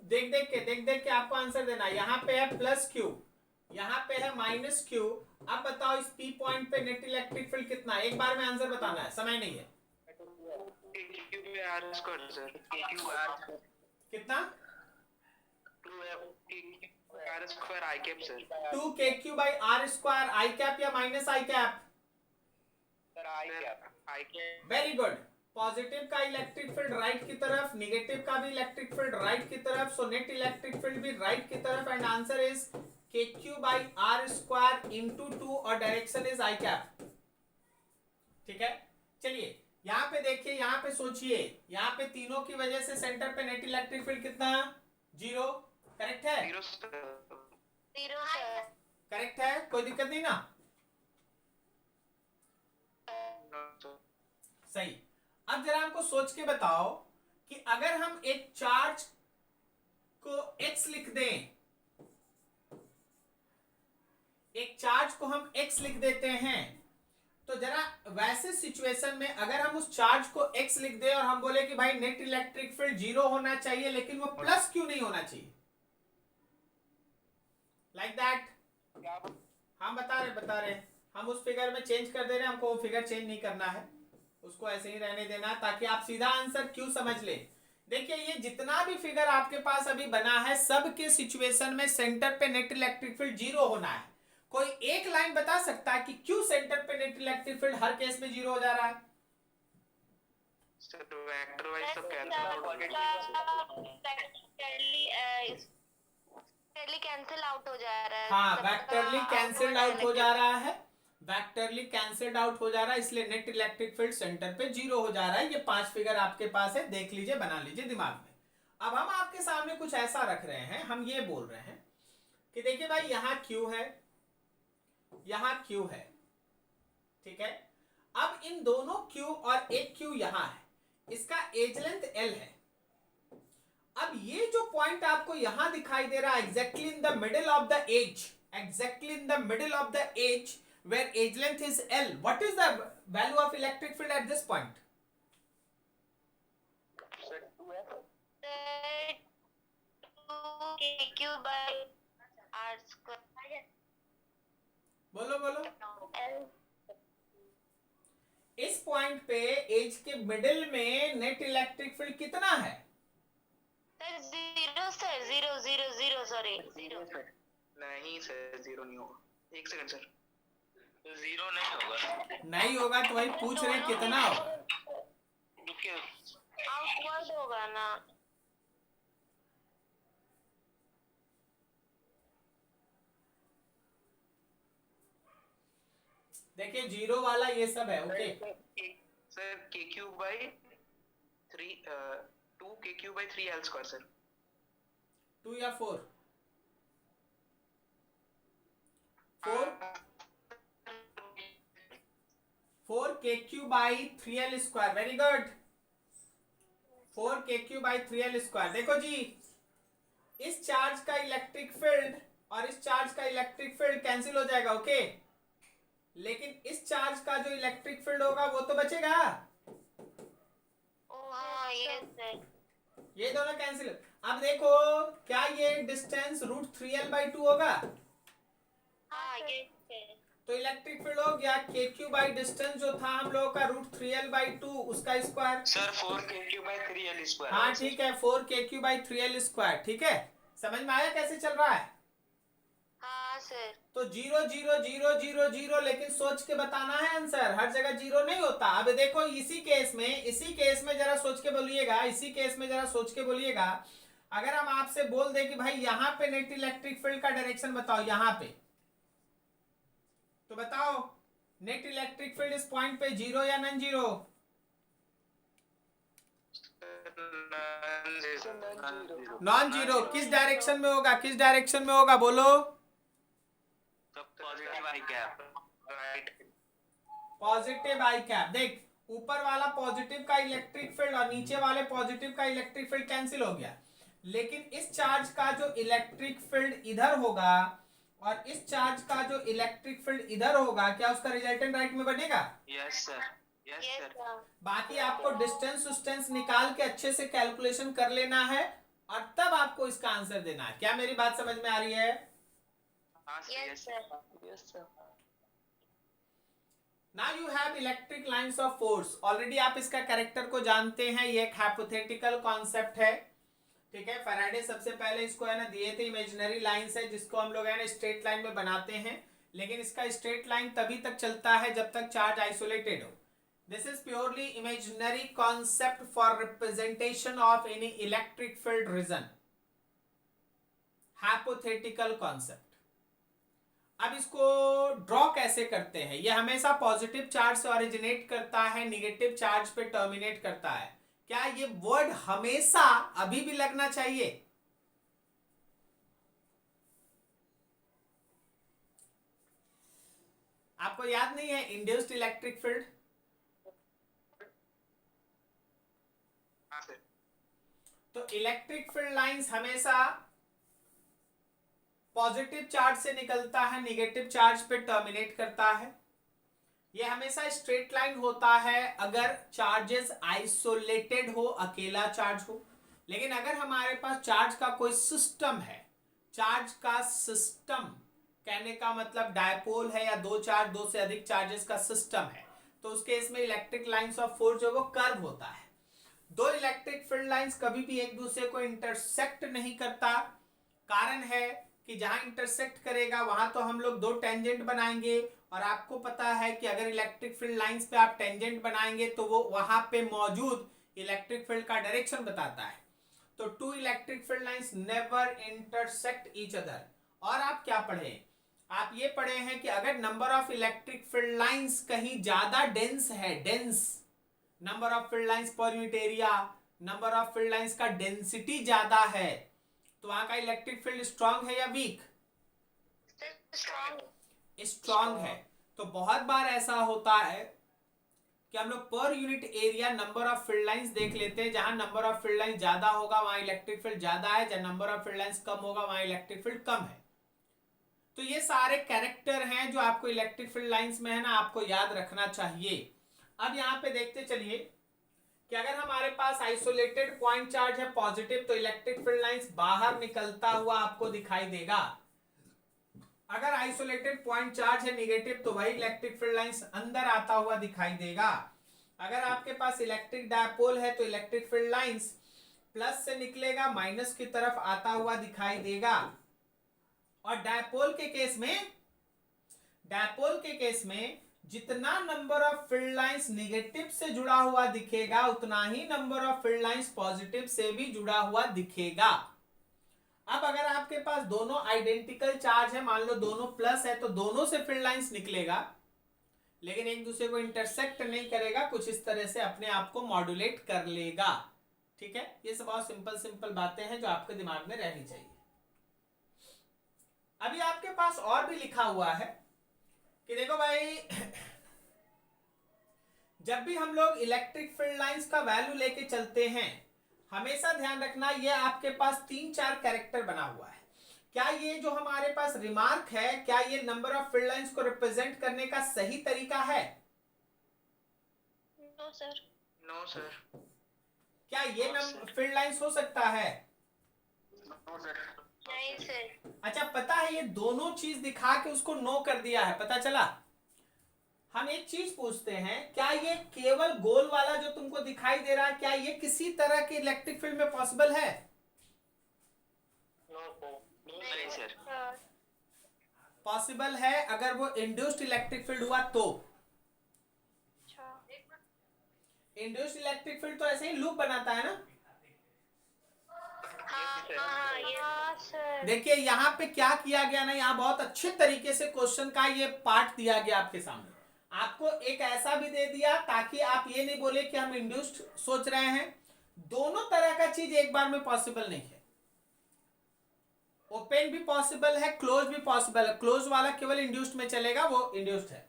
देख देख के आपको आंसर देना है। यहाँ पे है प्लस Q, यहाँ पे है माइनस Q। अब बताओ इस P पॉइंट पे नेट इलेक्ट्रिक फील्ड कितना है? एक बार में आंसर बताना है, समय नहीं है। कितना? 2k Q by R square, i cap या minus i cap? Very good. Positive का इलेक्ट्रिक फील्ड राइट की तरफ, निगेटिव का भी इलेक्ट्रिक फील्ड राइट की तरफ, सो नेट इलेक्ट्रिक फील्ड भी राइट की तरफ and answer is KQ/R² into 2 और डायरेक्शन इज आई कैप। ठीक है, चलिए यहाँ पे देखिए, यहाँ पे सोचिए, यहाँ पे तीनों की वजह से सेंटर पे नेट इलेक्ट्रिक फील्ड कितना, 0, करेक्ट है? 0 सर। 0 सर। करेक्ट है, कोई दिक्कत नहीं ना? सही। अब जरा हमको सोच के बताओ कि अगर हम एक चार्ज को x लिख दें, एक चार्ज को हम x लिख देते हैं, तो जरा वैसे सिचुएशन में अगर हम उस चार्ज को x लिख दें और हम बोले कि भाई नेट इलेक्ट्रिक फील्ड 0 होना चाहिए लेकिन वो प्लस क्यों नहीं होना चाहिए, लाइक दैट? हम बता रहे हम उस फिगर में चेंज कर दे रहे हैं, हमको वो फिगर चेंज नहीं करना है, उसको ऐसे ही रहने देना ताकि आप सीधा आंसर क्यों समझ ले। देखिए ये जितना भी फिगर आपके पास अभी बना है, सब के सिचुएशन में सेंटर पे नेट इलेक्ट्रिक फील्ड 0 होना है। कोई एक लाइन बता सकता है कि क्यों सेंटर पे नेट इलेक्ट्रिक फील्ड हर केस में 0 हो जा रहा है? सर वेक्टर वाइज सब कैंसिल आउट हो गया। वेक्टरली कैंसिल आउट हो जा रहा है। हाँ, वेक्टरली कैंसिल्ड आउट हो जा रहा है, वेक्टरली कैंसिल्ड आउट हो जा रहा है, इसलिए नेट इलेक्ट्रिक फील्ड सेंटर पे 0 हो जा रहा है। ये 5 फिगर आपके पास है, देख लीजिए, बना लीजिए दिमाग में। अब हम आपके सामने कुछ ऐसा रख रहे हैं, हम ये बोल रहे हैं कि देखिए भाई यहाँ Q है, यहाँ Q है, ठीक है? अब इन दोनों Q और एक Q यहाँ है, इसका एज लेंथ L है। अब ये जो पॉइंट आपको यहां दिखाई दे रहा है, exactly in the middle of the edge, exactly in the middle of the edge where age length is L, what is the value of electric field at this point? Sir 2f 2KQ/R²। बोलो इस पॉइंट पे एज के मिडिल में नेट इलेक्ट्रिक फील्ड कितना है? Sir 0 sir, 0 sorry 0। नहीं सर 0 नहीं होगा। एक सेकंड सर, 0 नहीं होगा। नहीं होगा तो भाई पूछ रहे हैं कितना होगा? रुकिए, आउटवर्ड होगा ना। देखिए 0 वाला ये सब है, okay? Sir KQ/3 2KQ/3L² sir. 2 या 4? 4KQ/3L², very good. 4KQ/3L²। देखो जी, इस चार्ज का इलेक्ट्रिक फील्ड और इस चार्ज का इलेक्ट्रिक फील्ड कैंसिल हो जाएगा, ओके? लेकिन इस चार्ज का जो इलेक्ट्रिक फील्ड होगा वो तो बचेगा। हाँ ये सर, ये दोनों कैंसिल। अब देखो, क्या ये डिस्टेंस √3L/2 होगा? हाँ ये सर। तो इलेक्ट्रिक फील्ड हो गया KQ/डिस्टेंस जो था हम लोगों का √3L/2, उसका स्क्वायर। Sir 4KQ/3L²। हाँ ठीक है, 4KQ/3L², ठीक है? समझ में आया कैसे चल रहा है? हाँ सर। तो 0 0 0 0 0, लेकिन सोच के बताना है आंसर, हर जगह 0 नहीं होता। अब देखो इसी केस में जरा सोच के बोलिएगा, इसी केस में जरा सोच के बोलिएगा, अगर हम आपसे बोल दे कि भाई यहाँ पे नेट इलेक्ट्रिक फील्ड का डायरेक्शन बताओ, यहाँ पे, तो बताओ नेट इलेक्ट्रिक फील्ड इस पॉइंट पे 0 या नॉन 0? नॉन 0। किस डायरेक्शन में होगा, किस डायरेक्शन में होगा, बोलो? पॉजिटिव आई कैप, राइट? पॉजिटिव आई कैप। देख, ऊपर वाला पॉजिटिव का इलेक्ट्रिक फील्ड और नीचे वाले पॉजिटिव का इलेक्ट्रिक फील्ड कैंसिल हो गया, लेकिन इस चार्ज का जो इलेक्ट्रिक फील्ड इधर होगा और इस चार्ज का जो इलेक्ट्रिक फील्ड इधर होगा, क्या उसका रिजल्टेंट राइट में बनेगा? Yes sir, yes sir. बाकी आपको डिस्टेंस निकाल के अच्छे से कैलकुलेशन कर लेना है और तब आपको इसका आंसर देना है। क्या मेरी बात समझ में आ रही है? Yes sir. Now you have electric lines of force. Already आप इसका कैरेक्टर को जानते हैं, ये एक हाइपोथेटिकल कॉन्सेप्ट है, ठीक है? फैराडे सबसे पहले इसको है ना दिए थे, इमेजिनरी लाइंस है जिसको हम लोग है ना स्ट्रेट लाइन में बनाते हैं, लेकिन इसका स्ट्रेट लाइन तभी तक चलता है जब तक चार्ज आइसोलेटेड हो। This is purely imaginary concept for representation of any electric field region. Hypothetical concept. अब इसको ड्रॉ कैसे करते हैं? ये हमेशा पॉजिटिव चार्ज से ओरिजिनेट करता है, निगेटिव चार्ज पे टर्मिनेट करता है। क्या ये वर्ड हमेशा अभी भी लगना चाहिए? आपको याद नहीं है इंड्यूस्ड इलेक्ट्रिक फील्ड? तो इलेक्ट्रिक फील्ड लाइंस हमेशा पॉजिटिव चार्ज से निकलता है, निगेटिव चार्ज पे टर्मिनेट करता है। ये हमेशा स्ट्रेट लाइन होता है अगर चार्जेस आइसोलेटेड हो, अकेला चार्ज हो। लेकिन अगर हमारे पास चार्ज का कोई सिस्टम है, चार्ज का सिस्टम कहने का मतलब डायपोल है या दो चार्ज, दो से अधिक चार्जेस का सिस्टम है, तो उस केस में इलेक्ट्रिक लाइंस ऑफ फोर्स जो वो कर्व होता है। दो इलेक्ट्रिक फील्ड लाइंस कभी भी एक दूसरे को इंटरसेक्ट नहीं करता। कारण है कि जहां इंटरसेक्ट करेगा वहां तो हम लोग दो टेंजेंट बनाएंगे, और आपको पता है कि अगर इलेक्ट्रिक फील्ड लाइंस पे आप टेंजेंट बनाएंगे तो वो वहां पे मौजूद इलेक्ट्रिक फील्ड का डायरेक्शन बताता है। तो two electric field lines never intersect each other. और आप क्या पढ़े? आप ये पढ़े हैं कि अगर number of electric field lines कहीं ज्यादा डेंस है, dense number of field lines per unit area, number of field lines का डेंसिटी ज्यादा है, तो वहां का इलेक्ट्रिक फील्ड स्ट्रांग है या वीक? स्ट्रांग है। तो बहुत बार ऐसा होता है कि हम लोग per unit area number of field lines देख लेते हैं। जहां नंबर ऑफ फील्ड लाइंस ज्यादा होगा वहां इलेक्ट्रिक फील्ड ज्यादा है, जहां नंबर ऑफ फील्ड लाइंस कम होगा वहां इलेक्ट्रिक फील्ड कम है। तो ये सारे कैरेक्टर हैं जो आपको इलेक्ट्रिक फील्ड लाइंस में है ना, आपको याद रखना चाहिए। अब यहाँ पे देखते चलिए कि अगर हमारे पास आइसोलेटेड पॉइंट चार्ज है पॉजिटिव, तो इलेक्ट्रिक फील्ड लाइंस बाहर निकलता हुआ आपको दिखाई देगा। अगर आइसोलेटेड पॉइंट चार्ज है नेगेटिव, तो वही इलेक्ट्रिक फील्ड लाइंस अंदर आता हुआ दिखाई देगा। अगर आपके पास इलेक्ट्रिक डायपोल है तो इलेक्ट्रिक फील्ड लाइंस प्लस से निकलेगा, माइनस की तरफ आता हुआ दिखाई देगा। और डायपोल के केस में जितना number of field lines negative से जुड़ा हुआ दिखेगा, उतना ही number of field lines positive से भी जुड़ा हुआ दिखेगा। अब अगर आपके पास दोनों आइडेंटिकल चार्ज है, मान लो दोनों प्लस है, तो दोनों से फील्ड लाइंस निकलेगा, लेकिन एक दूसरे को इंटरसेक्ट नहीं करेगा, कुछ इस तरह से अपने आप को मॉड्यूलेट कर लेगा। ठीक है, ये सब बहुत सिंपल बातें हैं जो आपके दिमाग में रहनी चाहिए। अभी आपके पास और भी लिखा हुआ है कि देखो भाई, जब भी हम लोग इलेक्ट्रिक फील्ड लाइंस का वैल्यू लेके चलते हैं, हमेशा ध्यान रखना ये आपके पास 3-4 कैरेक्टर बना हुआ है। क्या ये जो हमारे पास रिमार्क है, क्या ये नंबर ऑफ फील्ड लाइंस को रिप्रेजेंट करने का सही तरीका है? No sir. No sir. क्या ये फील्ड लाइंस हो सकता है? No sir. नहीं सर। अच्छा, पता है ये दोनों चीज दिखा के उसको नो कर दिया है, पता चला? हम एक चीज पूछते हैं, क्या ये केवल गोल वाला जो तुमको दिखाई दे रहा है, क्या ये किसी तरह के इलेक्ट्रिक फील्ड में पॉसिबल है? नहीं सर। पॉसिबल है अगर वो इंड्यूस्ड इलेक्ट्रिक फील्ड हुआ तो। इंड्यूस्ड इलेक्ट्रिक फील्ड तो ऐसे ही लूप बनाता है ना। देखिए यहाँ पे क्या किया गया ना, यहाँ बहुत अच्छे तरीके से क्वेश्चन का ये पार्ट दिया गया आपके सामने। आपको एक ऐसा भी दे दिया ताकि आप ये नहीं बोले कि हम इंड्यूस्ड सोच रहे हैं। दोनों तरह का चीज एक बार में पॉसिबल नहीं है। ओपन भी पॉसिबल है, क्लोज भी पॉसिबल है। क्लोज वाला केवल इंड्यूस्ड में चलेगा, वो इंड्यूस्ड है।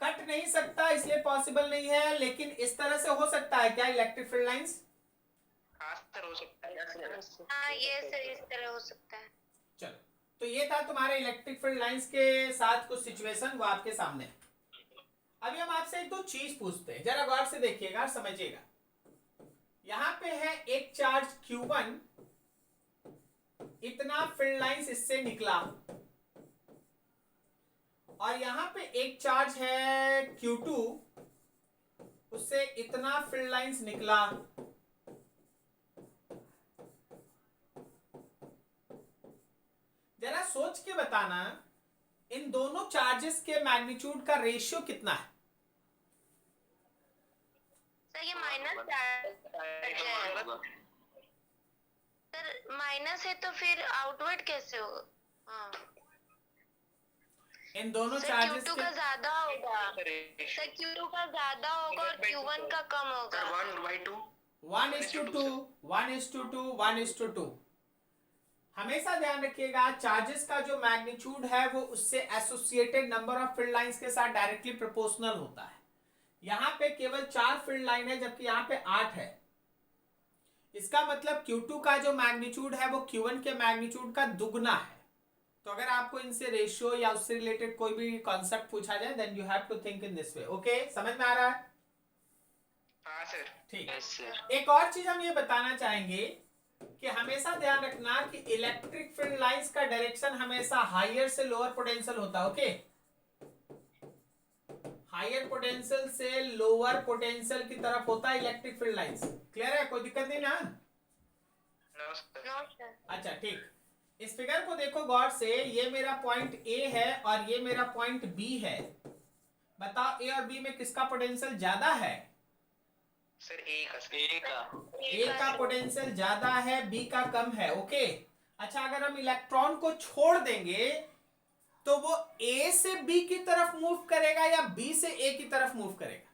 कट नहीं सकता इसलिए पॉसिबल नहीं है, लेकिन इस तरह से हो सकता है क्या इलेक्ट्रिक फील्ड लाइंस? हाँ सर, हो सकता है। हाँ ये सर, इस तरह हो सकता है। चलो, तो ये था तुम्हारे इलेक्ट्रिक फील्ड लाइंस के साथ कुछ सिचुएशन, वो आपके सामने है। अभी हम आपसे एक दो चीज पूछते हैं, जरा गौर से देखिएगा, समझिएगा। यहां पे है एक चार्ज Q1, इतना फील्ड लाइंस इससे निकला, और यहां पे एक चार्ज है Q2, उससे इतना फील्ड लाइंस निकला। जरा सोच के बताना, इन दोनों चार्जेस के मैग्नीट्यूड का रेशियो कितना है? ये माइनस सर माइनस है तो फिर आउटवर्ड कैसे होगा? हाँ इन दोनों सर चार्जेस Q2 के का ज्यादा होगा, सर Q2 का ज्यादा होगा और Q1 का कम होगा। 1/2 1:2 1:2 1:2। हमेशा ध्यान रखिएगा चार्जेस का जो मैग्नीट्यूड है वो उससे associated number of field lines के साथ डायरेक्टली प्रोपोर्शनल होता है। यहाँ पे केवल 4 फील्ड लाइन है जबकि यहाँ पे 8 है। इसका मतलब Q2 का जो मैग्नीट्यूड है वो Q1 के मैग्नीट्यूड का दुगना है। तो अगर आपको इनसे रेशियो या उससे रिलेटेड कोई भी कॉन्सेप्ट पूछा जाए then you have to think in this way. Okay, समझ में आ रहा है? हाँ सर। ठीक यस सर। एक और चीज हम ये बताना चाहेंगे कि हमेशा ध्यान रखना कि इलेक्ट्रिक फील्ड लाइंस का डायरेक्शन हमेशा हायर से लोअर पोटेंशियल होता है। ओके, हायर पोटेंशियल से लोअर पोटेंशियल की तरफ होता है इलेक्ट्रिक फील्ड लाइंस। क्लियर है? कोई दिक्कत नहीं ना? No sir. No sir. अच्छा ठीक, इस फिगर को देखो गौर से। ये मेरा पॉइंट ए है और ये मेरा पॉइंट बी है। बताओ ए और बी में किसका पोटेंशियल ज्यादा है? सर ए का। ए का पोटेंशियल ज्यादा है, बी का कम है। ओके, अच्छा अगर हम इलेक्ट्रॉन को छोड़ देंगे तो वो ए से बी की तरफ मूव करेगा या बी से ए की तरफ मूव करेगा?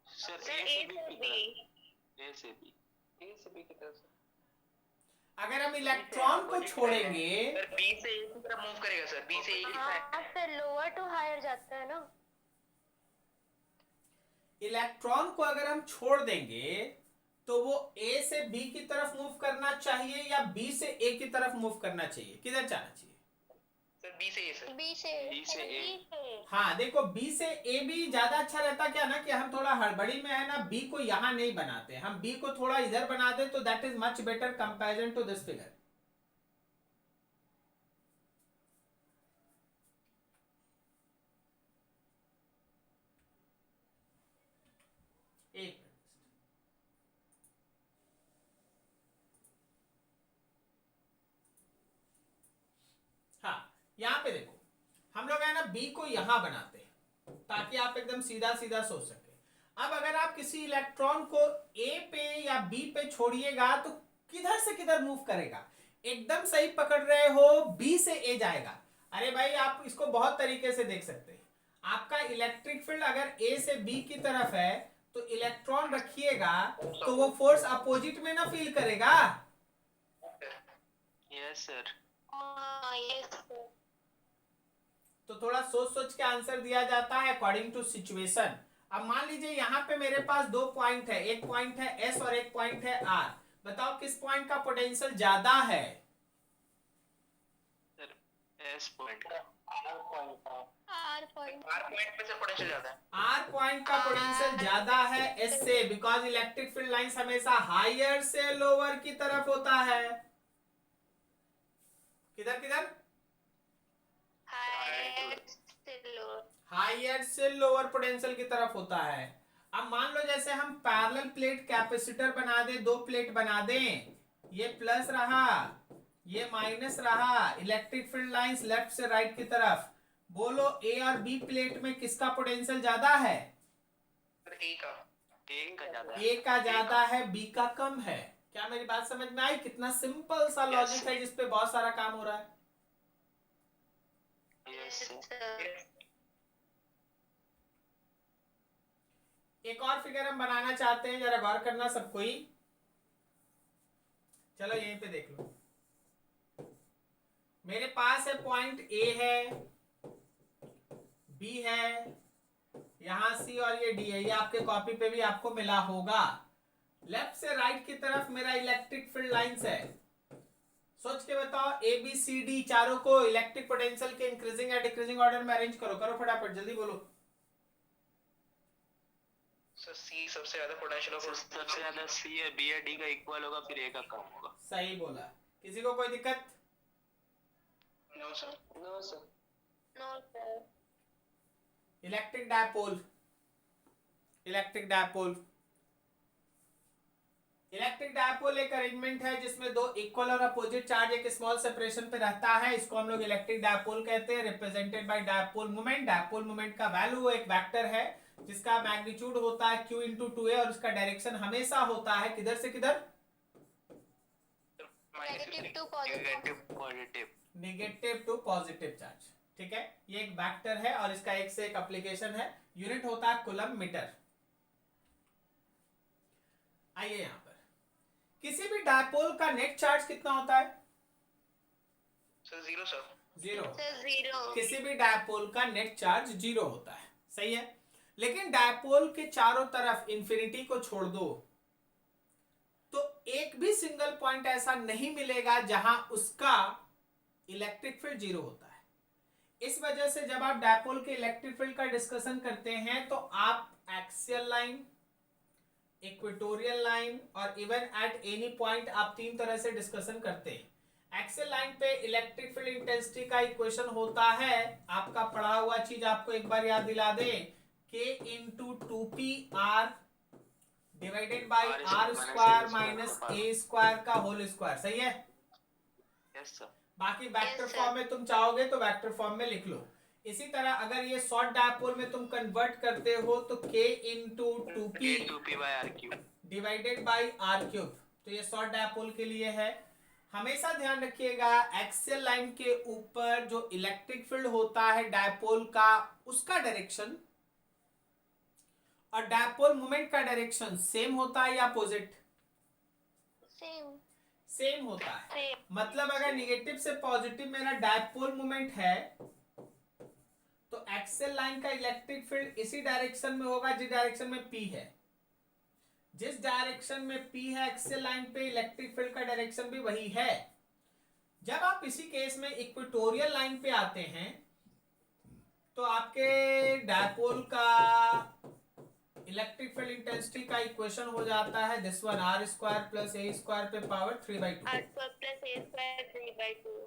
सर ए से बी। ए से बी की तरफ से। अगर हम इलेक्ट्रॉन को छोड़ेंगे सर बी से ए की तरफ मूव करेगा सर, बी से ए की तरफ। हाँ सर लोअर टू हायर जाता है ना। इलेक्ट्रॉन को अगर हम छोड़ देंगे तो वो ए से बी की तरफ मूव करना चाहिए या बी से ए की तरफ मूव करना चाहिए? किधर जाना चाहिए? सर बी से ए सर। बी से ए। हाँ देखो, बी से ए भी ज्यादा अच्छा रहता। क्या ना कि हम थोड़ा हड़बड़ी में है ना, बी को यहाँ नहीं बनाते, हम बी को थोड़ा इधर बना दे तो that is much better comparison to this figure. एक हाँ, यहाँ पे देखो हम लोग है ना बी को यहां बनाते हैं ताकि आप एकदम सीधा सीधा सोच सके। अब अगर आप किसी इलेक्ट्रॉन को ए पे या बी पे छोड़िएगा तो किधर से किधर मूव करेगा? एकदम सही पकड़ रहे हो, बी से ए जाएगा। अरे भाई आप इसको बहुत तरीके से देख सकते हैं। आपका इलेक्ट्रिक फील्ड अगर ए से बी की तरफ है तो इलेक्ट्रॉन रखिएगा तो वो फोर्स अपोजिट में ना फील करेगा। Yes sir. Yes sir. तो थोड़ा सोच सोच के आंसर दिया जाता है अकॉर्डिंग टू सिचुएशन। अब मान लीजिए यहाँ पे मेरे पास दो पॉइंट है, एक पॉइंट है एस और एक पॉइंट है आर। बताओ किस पॉइंट का पोटेंशियल ज्यादा है? Sir S point. R point पे से पोटेंशियल ज्यादा है। आर पॉइंट का पोटेंशियल ज्यादा है एस से, बिकॉज इलेक्ट्रिक फील्ड लाइंस हमेशा हायर से लोअर की तरफ होता है। किधर किधर? हायर से लोअर पोटेंशियल की तरफ होता है। अब मान लो जैसे हम पैरेलल प्लेट कैपेसिटर बना दे, दो प्लेट बना दें, ये प्लस रहा ये माइनस रहा, इलेक्ट्रिक फील्ड लाइंस लेफ्ट से राइट की तरफ। बोलो ए और बी प्लेट में किसका पोटेंशियल ज्यादा है? ए का ज्यादा है। ए का ज्यादा है, बी का कम है। क्या मेरी बात समझ में आई? कितना सिंपल सा लॉजिक है जिसपे बहुत सारा काम हो रहा है। एक और फिगर हम बनाना चाहते हैं, जरा गौर करना सब कोई। चलो यहीं पे देख लो। मेरे पास है पॉइंट ए है, बी है, यहां सी और ये डी है। ये आपके कॉपी पे भी आपको मिला होगा। लेफ्ट से राइट की तरफ मेरा इलेक्ट्रिक फील्ड लाइंस है। सोच के बताओ ए बी सी डी चारों को इलेक्ट्रिक पोटेंशियल के इंक्रीजिंग या डिक्रीजिंग ऑर्डर में अरेंज करो। करो फटाफट, जल्दी बोलो। सर सी सबसे ज्यादा पोटेंशियल होगा। सबसे ज्यादा सी है, बी है, डी का इक्वल होगा, फिर ए का कम होगा। सही बोला। किसी को कोई दिक्कत? No sir. No sir. No sir. Electric dipole. Electric dipole electric dipole एक अरेंजमेंट है जिसमें दो इक्वल और अपोजिट चार्ज एक स्मॉल सेपरेशन पे रहता है। इसको हम लोग इलेक्ट्रिक डायपोल कहते हैं, represented by dipole moment. Dipole moment का वैल्यू एक वेक्टर है जिसका मैग्नीट्यूड होता है q इंटू 2a और उसका डायरेक्शन हमेशा होता है किधर से किधर, negative to positive. Positive. Negative to positive charge. ठीक है, ये एक वेक्टर है और इसका एक से एक एप्लीकेशन है। यूनिट होता है कूलम मीटर। आइए यहां पर किसी भी डायपोल का नेट चार्ज कितना होता है? Sir zero sir. Zero. Sir zero. किसी भी डायपोल का नेट चार्ज जीरो होता है, सही है। लेकिन डायपोल के चारों तरफ इंफिनिटी को छोड़ दो तो एक भी सिंगल पॉइंट ऐसा नहीं मिलेगा जहां उसका इलेक्ट्रिक फील्ड जीरो होता है। इस वजह से जब आप डायपोल के इलेक्ट्रिक फील्ड का डिस्कशन करते हैं तो आप एक्सियल लाइन, इक्वेटोरियल लाइन और इवन एट एनी पॉइंट आप तीन तरह से डिस्कशन करते हैं। एक्सियल लाइन पे इलेक्ट्रिक फील्ड इंटेंसिटी का इक्वेशन होता है, आपका पढ़ा हुआ चीज आपको एक बार याद दिला दे, k into 2p r divided by r square minus a square का होल स्क्वायर, सही है। Yes sir. बाकी वेक्टर Yes, sir. फॉर्म में तुम चाहोगे तो वेक्टर फॉर्म में लिख लो। इसी तरह अगर ये शॉर्ट डायपोल में तुम कन्वर्ट करते हो तो k into 2p 2p by r cube divided by R cube, तो ये शॉर्ट डायपोल के लिए है। हमेशा ध्यान रखिएगा एक्सियल लाइन के ऊपर जो इलेक्ट्रिक फील्ड होता है डायपोल का, उसका डायरेक्शन और डायपोल मोमेंट का डायरेक्शन सेम होता है या अपोजिट? सेम। सेम होता है। सेम। मतलब अगर निगेटिव से पॉजिटिव मेरा डायपोल मोमेंट है तो एक्सियल लाइन का इलेक्ट्रिक फील्ड इसी डायरेक्शन में होगा जिस डायरेक्शन में P है। जिस डायरेक्शन में P है एक्सियल लाइन पे इलेक्ट्रिक फील्ड का डायरेक्शन भी वही है। जब आप इसी केस में इक्वेटोरियल लाइन पे आते हैं तो आपके डायपोल का इलेक्ट्रिक फील्ड इंटेंसिटी का इक्वेशन हो जाता है this one, r square plus a square पे power 3/2। r square plus a square 3/2।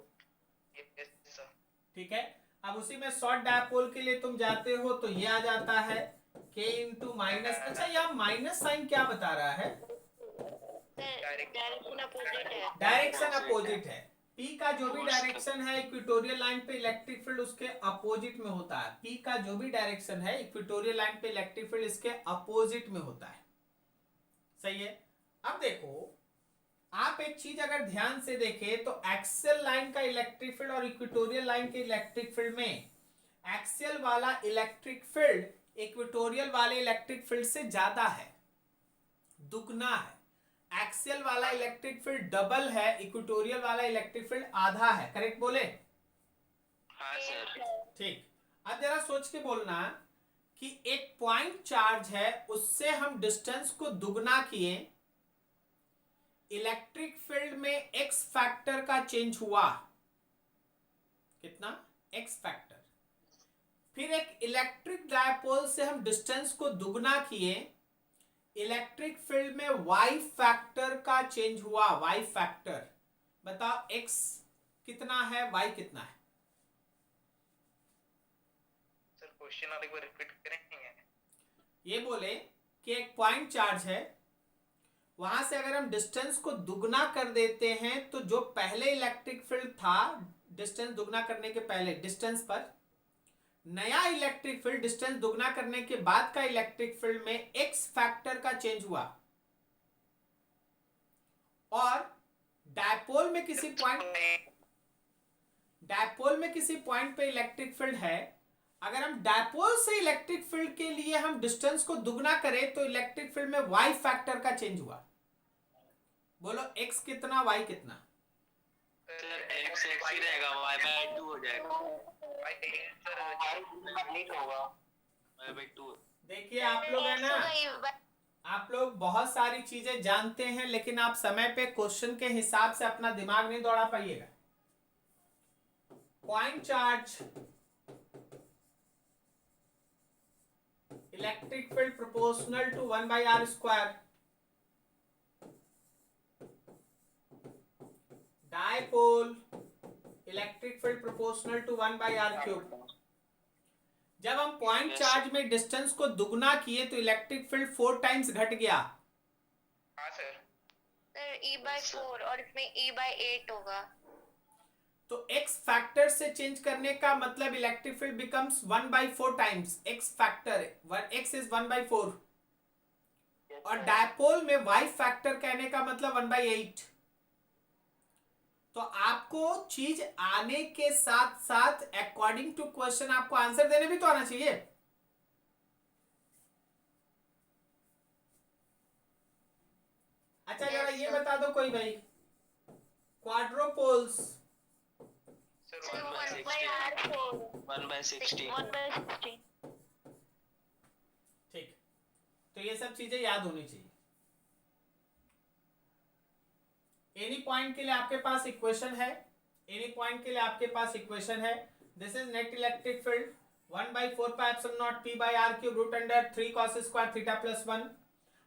Yes sir. ठीक है, अब उसी में शॉर्ट डायपोल के लिए तुम जाते हो तो ये आ जाता है k इंटू माइनस, अच्छा यहाँ माइनस साइन क्या बता रहा है? डायरेक्शन अपोजिट है। डायरेक्शन अपोजिट है। P का जो भी डायरेक्शन है इक्वेटोरियल लाइन पे इलेक्ट्रिक फील्ड उसके अपोजिट में होता है। P का जो भी डायरेक्शन है इक्वेटोरियल लाइन पे इलेक्ट्रिक फील्ड इसके अपोजिट में होता है, सही है। अब देखो आप एक चीज अगर ध्यान से देखें तो एक्सियल लाइन का इलेक्ट्रिक फील्ड और इक्वेटोरियल लाइन के इलेक्ट्रिक फील्ड में एक्सियल वाला इलेक्ट्रिक फील्ड इक्वेटोरियल वाले इलेक्ट्रिक फील्ड से ज्यादा है, दुगना है। एक्सियल वाला इलेक्ट्रिक फील्ड डबल है, इक्वेटोरियल वाला इलेक्ट्रिक फील्ड आधा है, करेक्ट बोले? हाँ सर। ठीक। अब जरा सोच के बोलना कि एक पॉइंट चार्ज है उससे हम डिस्टेंस को दुगना किए, इलेक्ट्रिक फील्ड में एक्स फैक्टर का चेंज हुआ, कितना? X factor. फिर एक इलेक्ट्रिक डायपोल से हम डिस्टेंस को दुगना किए, इलेक्ट्रिक फील्ड में वाई फैक्टर का चेंज हुआ, वाई फैक्टर। बताओ एक्स कितना है, वाई कितना है? सर क्वेश्चन और एक बार रिपीट करेंगे? ये बोले कि एक पॉइंट चार्ज है, वहां से अगर हम डिस्टेंस को दुगना कर देते हैं तो जो पहले इलेक्ट्रिक फील्ड था डिस्टेंस दुगना करने के पहले डिस्टेंस पर, नया इलेक्ट्रिक फील्ड डिस्टेंस दुगना करने के बाद का इलेक्ट्रिक फील्ड में एक्स फैक्टर का चेंज हुआ, और डायपोल में किसी पॉइंट पे इलेक्ट्रिक फील्ड है, अगर हम डायपोल से इलेक्ट्रिक फील्ड के लिए हम डिस्टेंस को दुगना करें तो इलेक्ट्रिक फील्ड में वाई फैक्टर का चेंज हुआ। बोलो एक्स कितना, वाई कितना? सर एक्स एक्स ही रहेगा, y by 2 हो जाएगा। y by 2। देखिए आप लोग है ना, आप लोग बहुत सारी चीजें जानते हैं लेकिन आप समय पे क्वेश्चन के हिसाब से अपना दिमाग नहीं दौड़ा पाइएगा। Point charge, electric field proportional to 1/r square, dipole electric field proportional to 1/r cube. जब हम पॉइंट चार्ज में डिस्टेंस को दुगना किए तो इलेक्ट्रिक फील्ड 4 टाइम्स घट गया। हाँ सर। सर E/4 और इसमें E/8 होगा। तो x फैक्टर से चेंज करने का मतलब electric field becomes 1/4 times x factor, x is 1/4, और डायपोल में y फैक्टर कहने का मतलब 1/8। तो आपको चीज आने के साथ साथ अकॉर्डिंग टू क्वेश्चन आपको आंसर देने भी तो आना चाहिए। अच्छा जरा ये बता दो कोई भाई, क्वाड्रोपोल्स सर 1/16 ठीक, तो ये सब चीजें याद होनी चाहिए। एनी पॉइंट के लिए आपके पास इक्वेशन है, एनी पॉइंट के लिए आपके पास इक्वेशन है। This is net electric field 1/4πε0 p/r³ root under 3 cos square theta plus 1।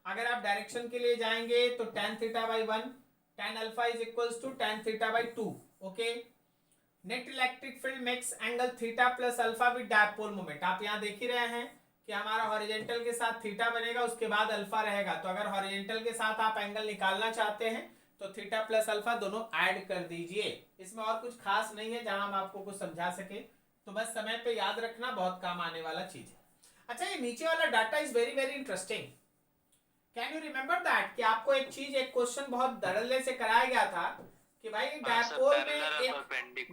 अगर आप डायरेक्शन के लिए जाएंगे तो tan θ/1, tan alpha is equals to tan θ/2। Okay, net electric field makes angle theta plus alpha with dipole moment. आप यहाँ देख ही रहे हैं कि हमारा हॉरिजॉन्टल के साथ थीटा बनेगा, उसके बाद अल्फा रहेगा। तो अगर हॉरिजॉन्टल के साथ आप एंगल निकालना चाहते हैं तो थीटा प्लस अल्फा दोनों ऐड कर दीजिए। इसमें और कुछ खास नहीं है जहां हम आपको कुछ समझा सके, तो बस समय पे याद रखना, बहुत काम आने वाला चीज है। अच्छा, ये नीचे वाला data is very very interesting. Can you remember that कि आपको एक चीज, एक क्वेश्चन बहुत धड़ल्ले से कराया गया था कि भाई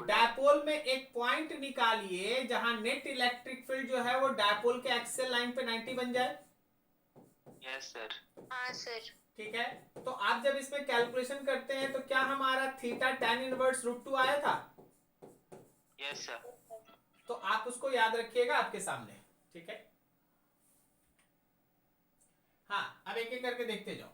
डायपोल में एक पॉइंट निकालिए जहां नेट इलेक्ट्रिक फील्ड जो है वो डायपोल के एक्सियल लाइन पे 90 बन जाए। Yes sir. हाँ सर। ठीक है, तो आप जब इसमें कैलकुलेशन करते हैं तो क्या हमारा थीटा tan इनवर्स √2 आया था? Yes sir. तो आप उसको याद रखिएगा आपके सामने। ठीक है, हाँ अब एक एक करके देखते जाओ।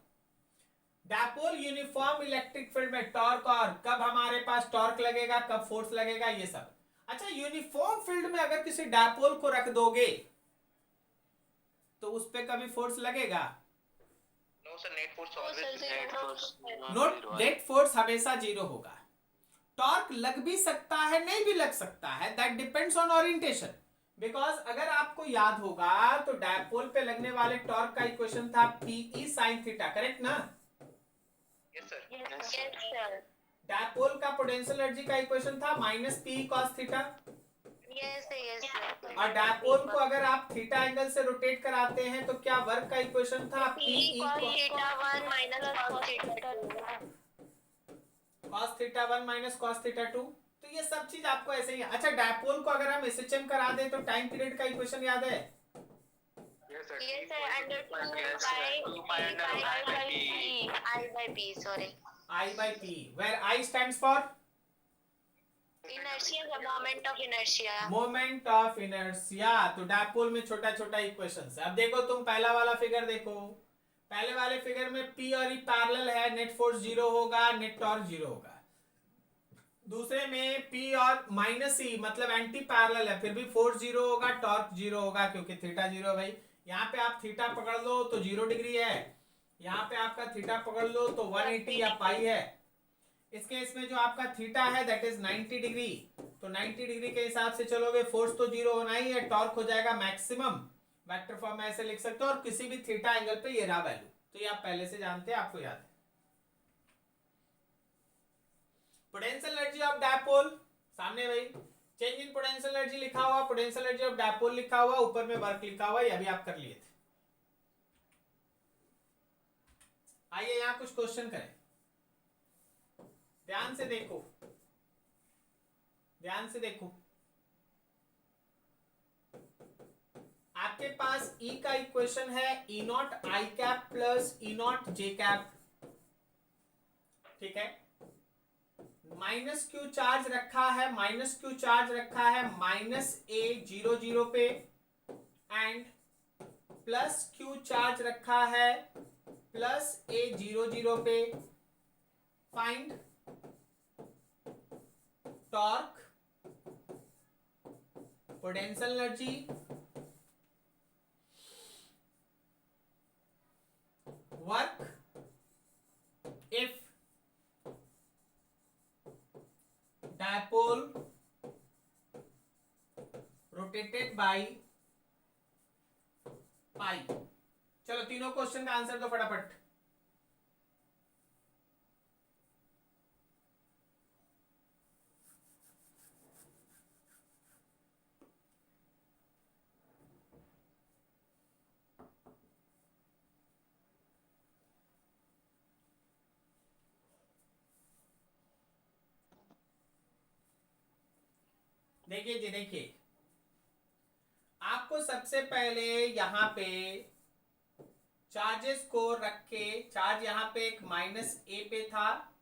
डायपोल यूनिफॉर्म इलेक्ट्रिक फील्ड में टॉर्क, और कब हमारे पास टॉर्क लगेगा, कब फोर्स लगेगा, ये सब। अच्छा, यूनिफॉर्म फील्ड में अगर किसी डायपोल को रख दोगे तो उस पर कभी फोर्स लगेगा? No sir, net force always net force हमेशा 0 होगा। टॉर्क लग भी सकता है, नहीं भी लग सकता है, that depends on orientation. Because अगर आपको याद होगा तो डायपोल पे लगने वाले टॉर्क का इक्वेशन था Pe sin थीटा, करेक्ट ना? Yes sir. Yes sir. Dipole का पोटेंशियल एनर्जी का इक्वेशन था -Pe cos theta. Yes sir. और डायपोल को अगर आप थीटा एंगल से रोटेट कराते हैं तो क्या वर्क का इक्वेशन था Pe cos theta 1 minus cos theta 2। तो ये सब चीज आपको ऐसे ही है। अच्छा, डायपोल को अगर हम SHM करा दें तो टाइम पीरियड का इक्वेशन याद है? Yes sir. Yes sir, under 2 pi I by P, sorry. I/P, where I stands for Inertia, the moment of inertia. Moment of inertia. तो डायपोल में छोटा छोटा इक्वेशंस। अब देखो, तुम पहला वाला फिगर देखो, पहले वाले फिगर में P और E पैरेलल है, नेट फोर्स 0 होगा, नेट टॉर्क 0 होगा। दूसरे में P और -E मतलब एंटी पैरेलल है, फिर भी फोर्स 0 होगा, टॉर्क 0 होगा, क्योंकि थीटा 0 भाई। यहाँ पे आप थीटा पकड़ लो तो 0 डिग्री है, यहाँ पे आपका थीटा पकड़ लो तो 180 या पाई है। इस केस में जो आपका थीटा है दैट इज 90 डिग्री। तो 90 डिग्री के हिसाब से चलोगे, फोर्स तो 0 होना ही है, टॉर्क हो जाएगा मैक्सिमम। वेक्टर फॉर्म में ऐसे लिख सकते हो, और किसी भी थीटा एंगल पे ये रहा वैल्यू। तो ये आप पहले से जानते हैं, आपको याद है। पोटेंशियल एनर्जी ऑफ डायपोल सामने भाई, चेंज इन पोटेंशियल एनर्जी लिखा हुआ, पोटेंशियल एनर्जी ऑफ डायपोल लिखा हुआ, ऊपर में वर्क लिखा हुआ, ये अभी आप कर लिए थे। आइए यहां कुछ क्वेश्चन करें, ध्यान से देखो, ध्यान से देखो। आपके पास E का इक्वेशन है E0 I cap plus E0 J cap. ठीक है, -q चार्ज रखा है, -q चार्ज रखा है -a00 पे, एंड +q चार्ज रखा है +a00 पे। Find torque, potential energy, work if dipole rotated by pi. चलो तीनों क्वेश्चन का आंसर दो फटाफट। देखिए जी, देखिए आपको सबसे पहले यहाँ पे चार्जेस को रख के, चार्ज यहाँ पे एक -a पे था,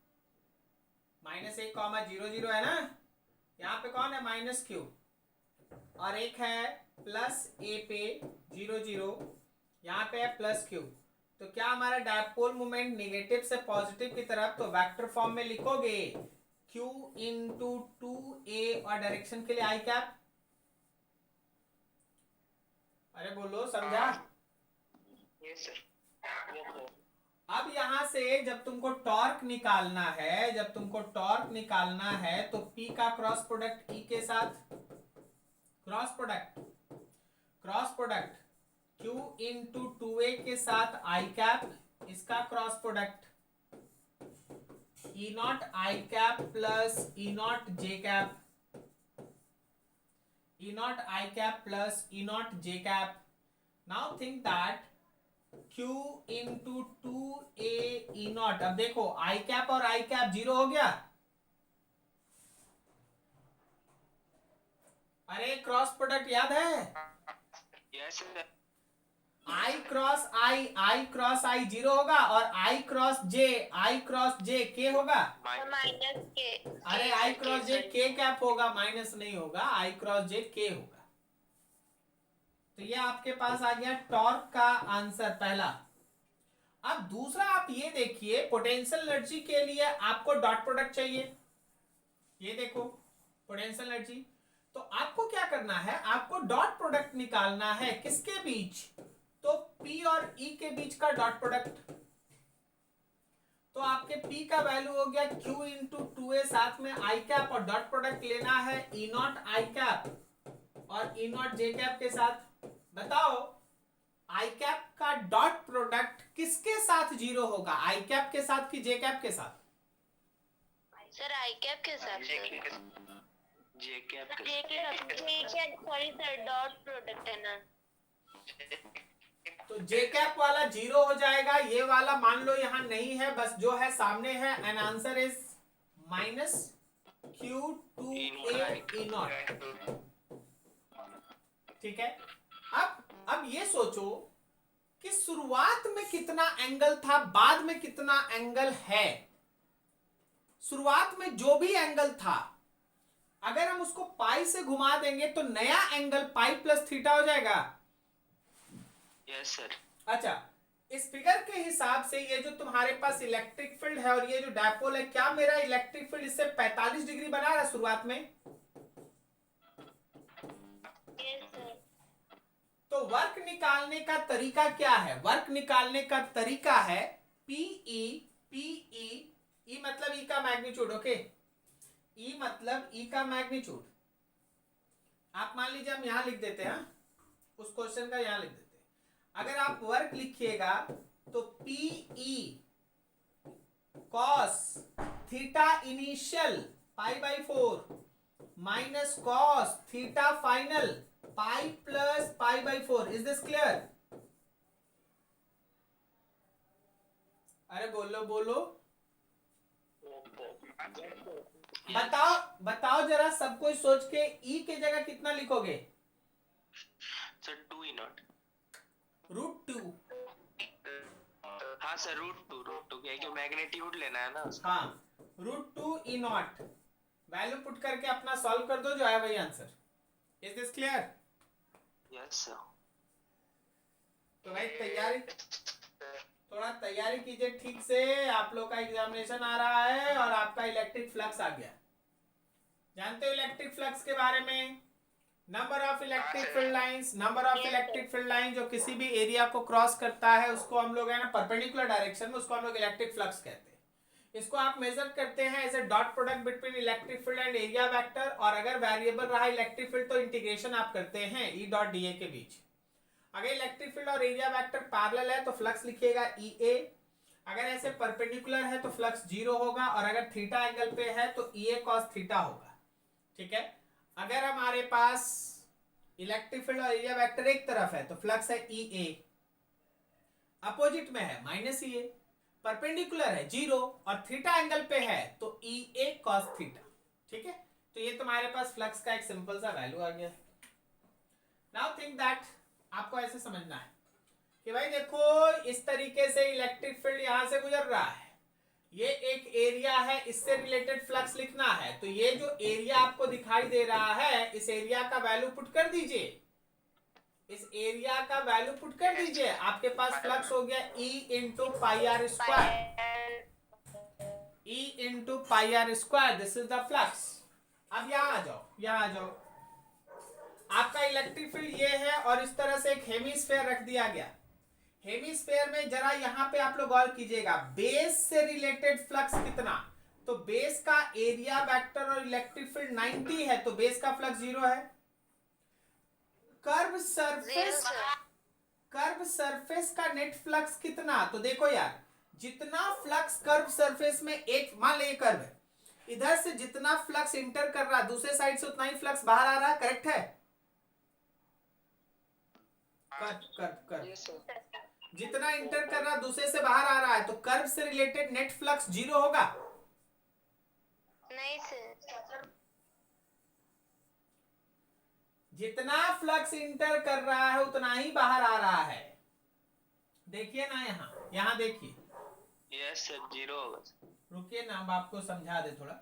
-1,0,0 है ना, यहाँ पे कौन है -q, और एक है +a पे 0,0, यहाँ पे है +q। तो क्या हमारा डायपोल मोमेंट निगेटिव से पॉजिटिव की तरफ, तो वेक्टर फॉर्म में लिखोगे q इंटू 2a और डायरेक्शन के लिए आई कैप। अरे बोलो, समझा? Yes sir. अब यहां से जब तुमको टॉर्क निकालना है, जब तुमको टॉर्क निकालना है तो P का क्रॉस प्रोडक्ट E के साथ, cross product Q into 2a के साथ आई कैप, इसका cross product E not I cap plus E not J cap, E not I cap plus E not J cap. Now think that Q into 2a E not, अब देखो आई कैप और आई कैप 0 हो गया। अरे क्रॉस प्रोडक्ट याद है? Yes sir. I cross i 0 होगा, और आई क्रॉस जे के होगा। माइनस के। अरे आई क्रॉस जे के कैप होगा, माइनस नहीं होगा, आई क्रॉस जे के होगा। तो ये आपके पास आ गया टॉर्क का आंसर पहला। अब दूसरा आप ये देखिए, पोटेंशियल एनर्जी के लिए आपको डॉट प्रोडक्ट चाहिए। ये देखो पोटेंशियल एनर्जी, तो आपको क्या करना है, आपको डॉट प्रोडक्ट निकालना है किसके बीच, तो P और E के बीच का डॉट प्रोडक्ट। तो आपके P का वैल्यू हो गया Q इंटू 2a, साथ में आई कैप, और डॉट प्रोडक्ट लेना है E नॉट आई कैप और E नॉट जे कैप के साथ। बताओ आई कैप का डॉट प्रोडक्ट किसके साथ 0 होगा, आई कैप के साथ कि जे कैप के साथ? सर आई कैप के साथ। J cap sorry sir, dot product है ना। तो जे कैप वाला 0 हो जाएगा, ये वाला मान लो यहाँ नहीं है, बस जो है सामने है, and answer is -Q2a E not. ठीक है। अब ये सोचो कि शुरुआत में कितना एंगल था, बाद में कितना एंगल है। शुरुआत में जो भी एंगल था, अगर हम उसको पाई से घुमा देंगे तो नया एंगल पाई प्लस थीटा हो जाएगा। Yes sir. अच्छा, इस फिगर के हिसाब से ये जो तुम्हारे पास इलेक्ट्रिक फील्ड है और ये जो डायपोल है, क्या मेरा इलेक्ट्रिक फील्ड इससे 45 डिग्री बना रहा है शुरुआत में? Yes sir. तो वर्क निकालने का तरीका क्या है? वर्क निकालने का तरीका है PE, E मतलब E का मैग्नीट्यूड, ओके, E मतलब E का मैग्नीट्यूड। आप मान लीजिए हम यहां लिख देते हैं, उस क्वेश्चन का यहां लिख देते हैं। अगर आप वर्क लिखिएगा तो PE cos theta initial π/4 minus cos theta final pi plus π/4। Is this clear? अरे बोलो बोलो, बताओ जरा, सब कोई सोच के E के जगह कितना लिखोगे? Sir 2 E not. √2। हाँ सर, √2 क्या है कि मैग्नीट्यूड लेना है ना उसका। हाँ, √2 E नॉट वैल्यू पुट करके अपना सॉल्व कर दो, जो है वही answer. Is this clear? Yes sir. तो भाई थोड़ा तैयारी कीजिए ठीक से, आप लोग का एग्जामिनेशन आ रहा है और आपका इलेक्ट्रिक फ्लक्स आ गया। जानते हो इलेक्ट्रिक फ्लक्स के बारे में? Number of electric field lines, number of electric field line जो किसी भी एरिया को क्रॉस करता है, उसको हम लोग है ना परपेंडिकुलर डायरेक्शन में, उसको हम लोग इलेक्ट्रिक फ्लक्स कहते हैं। इसको आप मेजर करते हैं as a dot product between electric field and area vector, और अगर वेरिएबल रहा इलेक्ट्रिक फील्ड तो इंटीग्रेशन आप करते हैं E डॉट dA के बीच। अगर इलेक्ट्रिक फील्ड और एरिया वेक्टर पैरेलल है तो फ्लक्स लिखिएगा EA, अगर ऐसे परपेंडिकुलर है तो फ्लक्स 0 होगा, और अगर थीटा एंगल पे है तो EA cos थीटा होगा। ठीक है। अगर हमारे पास इलेक्ट्रिक फील्ड और एरिया वेक्टर एक तरफ है तो फ्लक्स है EA, अपोजिट में है -EA, परपेंडिकुलर है 0 और थीटा एंगल पे है तो EA cos थीटा। ठीक है, तो ये तुम्हारे पास फ्लक्स का एक सिंपल सा वैल्यू आ गया। नाउ थिंक दैट, आपको ऐसे समझना है कि भाई देखो इस तरीके से इलेक्ट्रिक फील्ड यहां से गुजर रहा है, ये एक एरिया है, इससे रिलेटेड फ्लक्स लिखना है। तो ये जो एरिया आपको दिखाई दे रहा है, इस एरिया का वैल्यू पुट कर दीजिए, इस एरिया का वैल्यू पुट कर दीजिए, आपके पास फ्लक्स हो गया E into pi R square, E into pi R square, this is the flux. अब यहाँ आ जाओ, यहाँ आ जाओ, आपका इलेक्ट्रिक फील्ड ये है और इस तरह से एक हेमिस्फेयर रख दिया गया। हेमिस्फेयर में जरा यहाँ पे आप लोग गौर कीजिएगा, बेस से रिलेटेड फ्लक्स कितना, तो बेस का एरिया वेक्टर और इलेक्ट्रिक फील्ड 90 है, तो बेस का फ्लक्स 0 है। कर्व सरफेस, कर्व सरफेस का नेट फ्लक्स कितना, तो देखो यार जितना फ्लक्स कर्व सरफेस में, एक मान लीजिए कर्व है, इधर से जितना फ्लक्स इंटर कर रहा है दूसरे साइड से उतना ही फ्लक्स बाहर आ रहा है, करेक्ट है? कर्व जितना इंटर कर रहा है दूसरे से बाहर आ रहा है, तो कर्व से रिलेटेड नेट फ्लक्स 0 होगा? नहीं सर, जितना फ्लक्स इंटर कर रहा है उतना ही बाहर आ रहा है। देखिए ना यहाँ, यहाँ देखिए, यस सर 0 होगा। रुकिए ना, हम आपको समझा दे थोड़ा।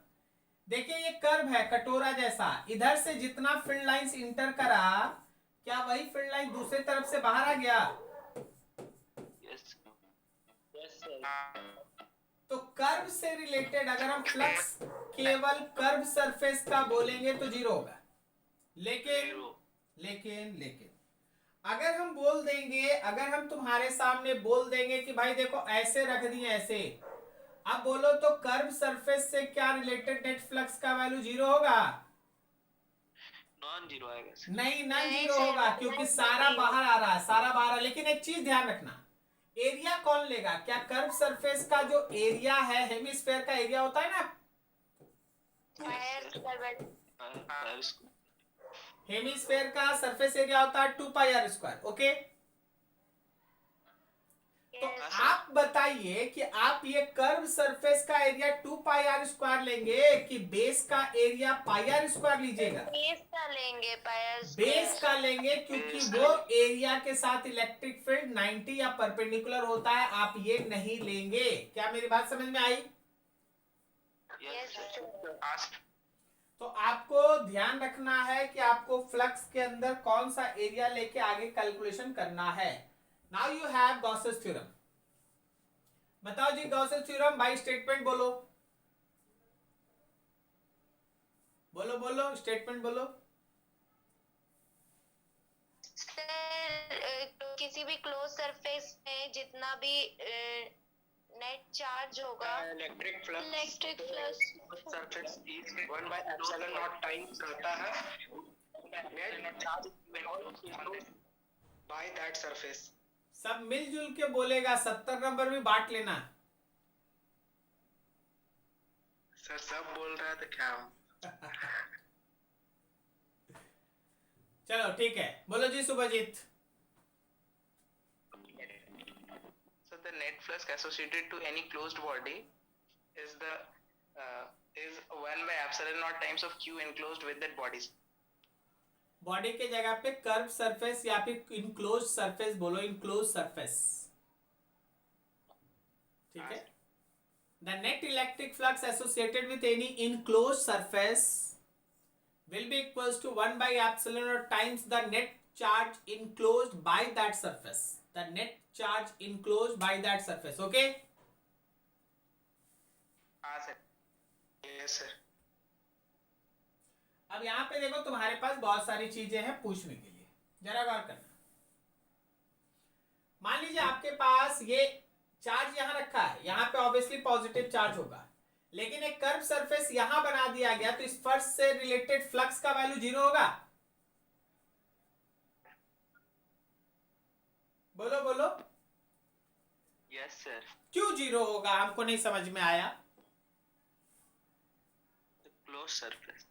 देखिए ये कर्व है कटोरा जैसा, इधर से जितना फील्ड लाइंस इंटर करा, क्या वही फील्ड लाइन दूसरे तरफ से बाहर आ गया? Yes sir. तो कर्व से रिलेटेड अगर हम फ्लक्स केवल कर्व सरफेस का बोलेंगे तो 0 होगा। लेकिन अगर हम बोल देंगे, अगर हम तुम्हारे सामने बोल देंगे कि भाई देखो ऐसे रख दिए ऐसे, अब बोलो तो कर्व सरफेस से क्या रिलेटेड नेट फ्लक्स का वैल्यू 0 होगा? नॉन जीरो आएगा सर। नहीं, नॉन नहीं जीरो सर, होगा, क्योंकि सारा बाहर आ रहा है, सारा बाहर आ रहा है। लेकिन एक चीज ध्यान रखना, एरिया कौन लेगा? क्या कर्व सरफेस का जो एरिया है, हेमिस्फेयर का एरिया होता है ना, हेमिस्फेयर का सरफेस एरिया होता है 2 पाई आर स्क्वायर, ओके? तो आप बताइए कि आप ये कर्व सरफेस का एरिया 2 पाई आर स्क्वायर लेंगे कि बेस का एरिया पाई आर स्क्वायर लीजिएगा? बेस का लेंगे, बेस का लेंगे, क्योंकि वो एरिया के साथ इलेक्ट्रिक फील्ड 90 या परपेंडिकुलर होता है, आप ये नहीं लेंगे। क्या मेरी बात समझ में आई? तो आपको ध्यान रखना है कि आपको फ्लक्स के अंदर कौन सा एरिया लेके आगे कैलकुलेशन करना है। Now you have Gauss's theorem. बताओ जी गॉसेस थ्योरम बाय स्टेटमेंट बोलो, बोलो बोलो, स्टेटमेंट बोलो। किसी भी क्लोज सरफेस में जितना भी नेट चार्ज होगा, electric flux surface is 1 by epsilon naught times रहता है net charge by that surface. सब मिलजुल के बोलेगा, 70 नंबर भी बांट लेना। सर सब बोल रहा है तो क्या चलो ठीक है, बोलो जी Subhajit. So the net flux associated to any closed body is the is 1 by epsilon naught times of q enclosed with that bodies. Body के जगह पे कर्व सरफेस या फिर इनक्लोज सरफेस बोलो, इनक्लोज सरफेस, ठीक है? The net electric flux associated with any enclose surface will be equals to 1 by epsilon naught times the net charge enclosed by that surface. The net charge enclosed by that surface. Okay? हाँ सर। Yes sir. अब यहाँ पे देखो तुम्हारे पास बहुत सारी चीजें हैं पूछने के लिए, जरा गौर करना। मान लीजिए आपके पास ये चार्ज यहाँ रखा है, यहाँ पे ऑब्वियसली पॉजिटिव चार्ज होगा, लेकिन एक कर्व सरफेस यहां बना दिया गया, तो इस फर्श से रिलेटेड फ्लक्स का वैल्यू 0 होगा? बोलो बोलो। Yes sir. क्यों 0 होगा? हमको नहीं समझ में आया। Close surface.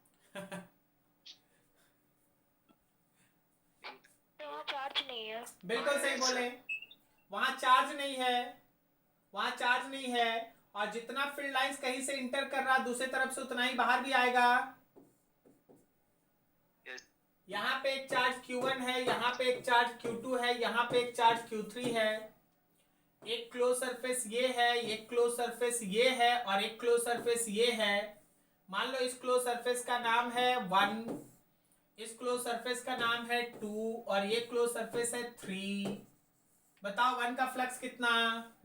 वहाँ चार्ज नहीं है। बिल्कुल सही बोले, वहां चार्ज नहीं है, वहां चार्ज नहीं है, और जितना फील्ड लाइंस कहीं से इंटर कर रहा दूसरे तरफ से उतना ही बाहर भी आएगा। यहाँ पे एक चार्ज Q1 है, यहाँ पे एक चार्ज Q2 है, यहाँ पे एक चार्ज Q3 है। एक क्लोज सरफेस ये है, एक क्लोज सरफेस ये है और एक क्लोज सरफेस ये है। मान लो इस क्लोज सरफेस का नाम है 1, इस क्लोज सरफेस का नाम है 2 और ये क्लोज सरफेस है 3। बताओ 1 का फ्लक्स कितना,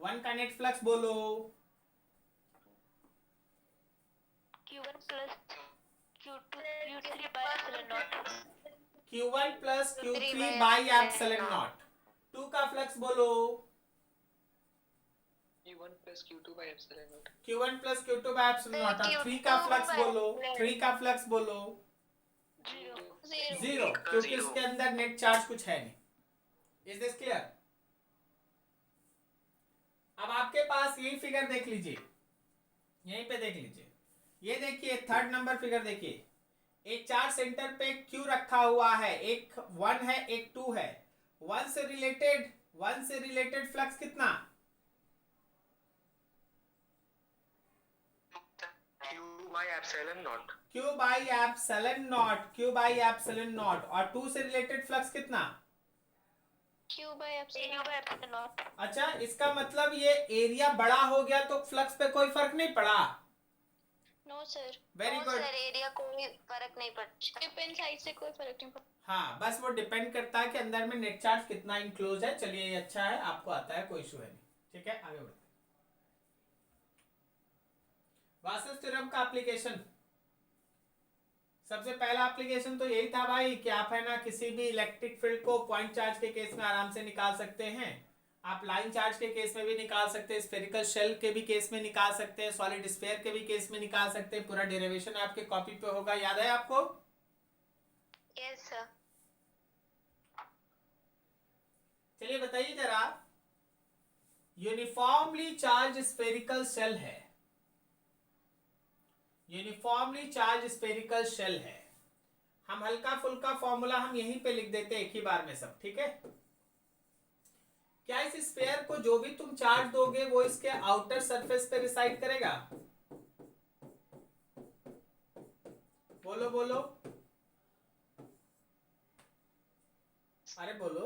1 का नेट फ्लक्स बोलो। Q1 plus Q2 Q3 by epsilon naught. Q1 plus Q3 Q3 by by epsilon not. 2 का फ्लक्स बोलो। Q1 plus Q2 by epsilon naught. Q1 plus Q2 by epsilon not. और 3 का Q2 फ्लक्स by बोलो, epsilon. 3 का फ्लक्स बोलो। 0, क्योंकि उसके अंदर नेट चार्ज कुछ है नहीं। Is this clear? अब आपके पास यही फिगर देख लीजिए, यहीं पे देख लीजिए। ये देखिए थर्ड नंबर फिगर देखिए। एक चार्ज सेंटर पे Q रखा हुआ है, एक 1 है एक 2 है। 1 से रिलेटेड फ्लक्स कितना? Q by epsilon naught. Q by epsilon not, Q by epsilon not. और 2 से रिलेटेड फ्लक्स कितना? Q by epsilon naught. अच्छा, इसका मतलब ये एरिया बड़ा हो गया तो फ्लक्स पे कोई फर्क नहीं पड़ा। No sir. Very No good. sir, area कोई फर्क नहीं पड़ता। डिपेंड साइड से कोई फर्क नहीं पड़ता। हाँ, बस वो डिपेंड करता है कि अंदर में नेट चार्ज कितना इनक्लोज है। चलिए ये अच्छा है, आपको आता है, कोई इशू है नहीं। ठीक है, आगे बढ़ते। वासस थ्योरम का एप्लीकेशन। सबसे पहला एप्लीकेशन तो यही था भाई कि आप है ना किसी भी इलेक्ट्रिक फील्ड को पॉइंट चार्ज के केस में आराम से निकाल सकते हैं। आप लाइन चार्ज के केस में भी निकाल सकते हैं, स्फेरिकल शेल के भी केस में निकाल सकते हैं, सॉलिड स्फीयर के भी केस में निकाल सकते हैं। पूरा डेरिवेशन आपके कॉपी पे होगा, याद है आपको? Yes sir. चलिए बताइए जरा, यूनिफॉर्मली चार्ज स्फेरिकल शेल है, यूनिफॉर्मली चार्ज स्फेरिकल शेल है। हम हल्का फुल्का फॉर्मूला हम यहीं पे लिख देते हैं एक ही बार में सब, ठीक है? क्या इस स्फीयर को जो भी तुम चार्ज दोगे वो इसके आउटर सरफेस पे रिसाइड करेगा? बोलो बोलो, अरे बोलो।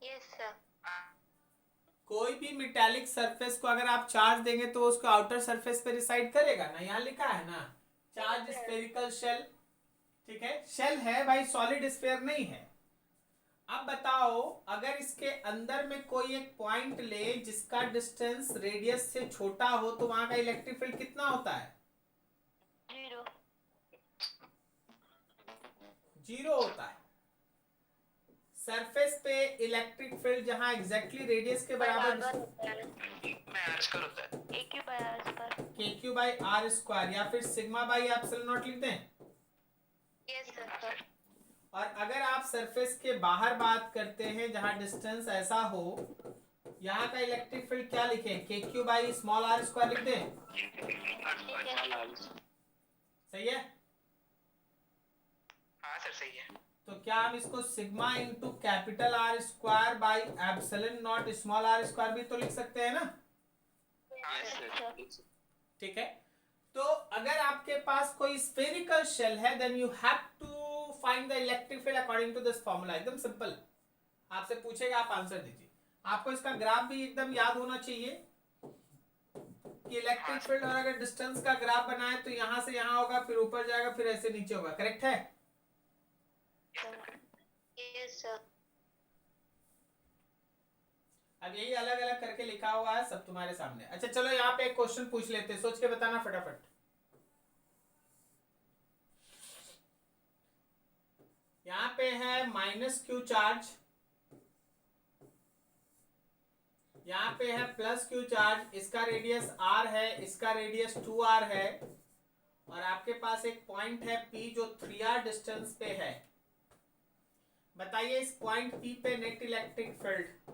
Yes sir. कोई भी मेटालिक सरफेस को अगर आप चार्ज देंगे तो उसको आउटर सरफेस पे रिसाइड करेगा ना। यहाँ लिखा है ना चार्ज स्फेरिकल शेल, ठीक है? शेल है भाई, सॉलिड स्फीयर नहीं है। अब बताओ, अगर इसके अंदर में कोई एक पॉइंट ले जिसका डिस्टेंस रेडियस से छोटा हो तो वहां का इलेक्ट्रिक फील्ड कितना होता है? 0. 0 होता है। सरफेस पे इलेक्ट्रिक फील्ड जहां एग्जैक्टली रेडियस के बराबर होता है AQ by R square. KQ by R square या फिर सिग्मा बाई एप्सिलॉन नॉट लिख दें। Yes sir. और अगर आप सरफेस के बाहर बात करते हैं जहां डिस्टेंस ऐसा हो, यहाँ का इलेक्ट्रिक फील्ड क्या लिखें? KQ by small R square लिख दें। सही है? हाँ सर सही है। तो क्या हम इसको sigma into capital R square by epsilon naught small R square भी तो लिख सकते हैं ना? ठीक है। तो अगर आपके पास कोई स्फेरिकल शेल है then you have to find the electric field according to this formula. एकदम सिंपल, आपसे पूछेगा आप आंसर दीजिए। आपको इसका ग्राफ भी एकदम याद होना चाहिए कि इलेक्ट्रिक फील्ड और अगर डिस्टेंस का ग्राफ बनाए तो यहां से यहां होगा, फिर ऊपर जाएगा, फिर ऐसे नीचे होगा। करेक्ट है? Yes sir. अब यही अलग अलग करके लिखा हुआ है सब तुम्हारे सामने। अच्छा चलो यहाँ पे एक क्वेश्चन पूछ लेते हैं, सोच के बताना फटाफट। यहाँ पे है -Q चार्ज, यहाँ पे है +Q चार्ज। इसका रेडियस r है, इसका रेडियस 2r है और आपके पास एक पॉइंट है P जो 3r डिस्टेंस पे है। बताइए इस पॉइंट P पे net electric field.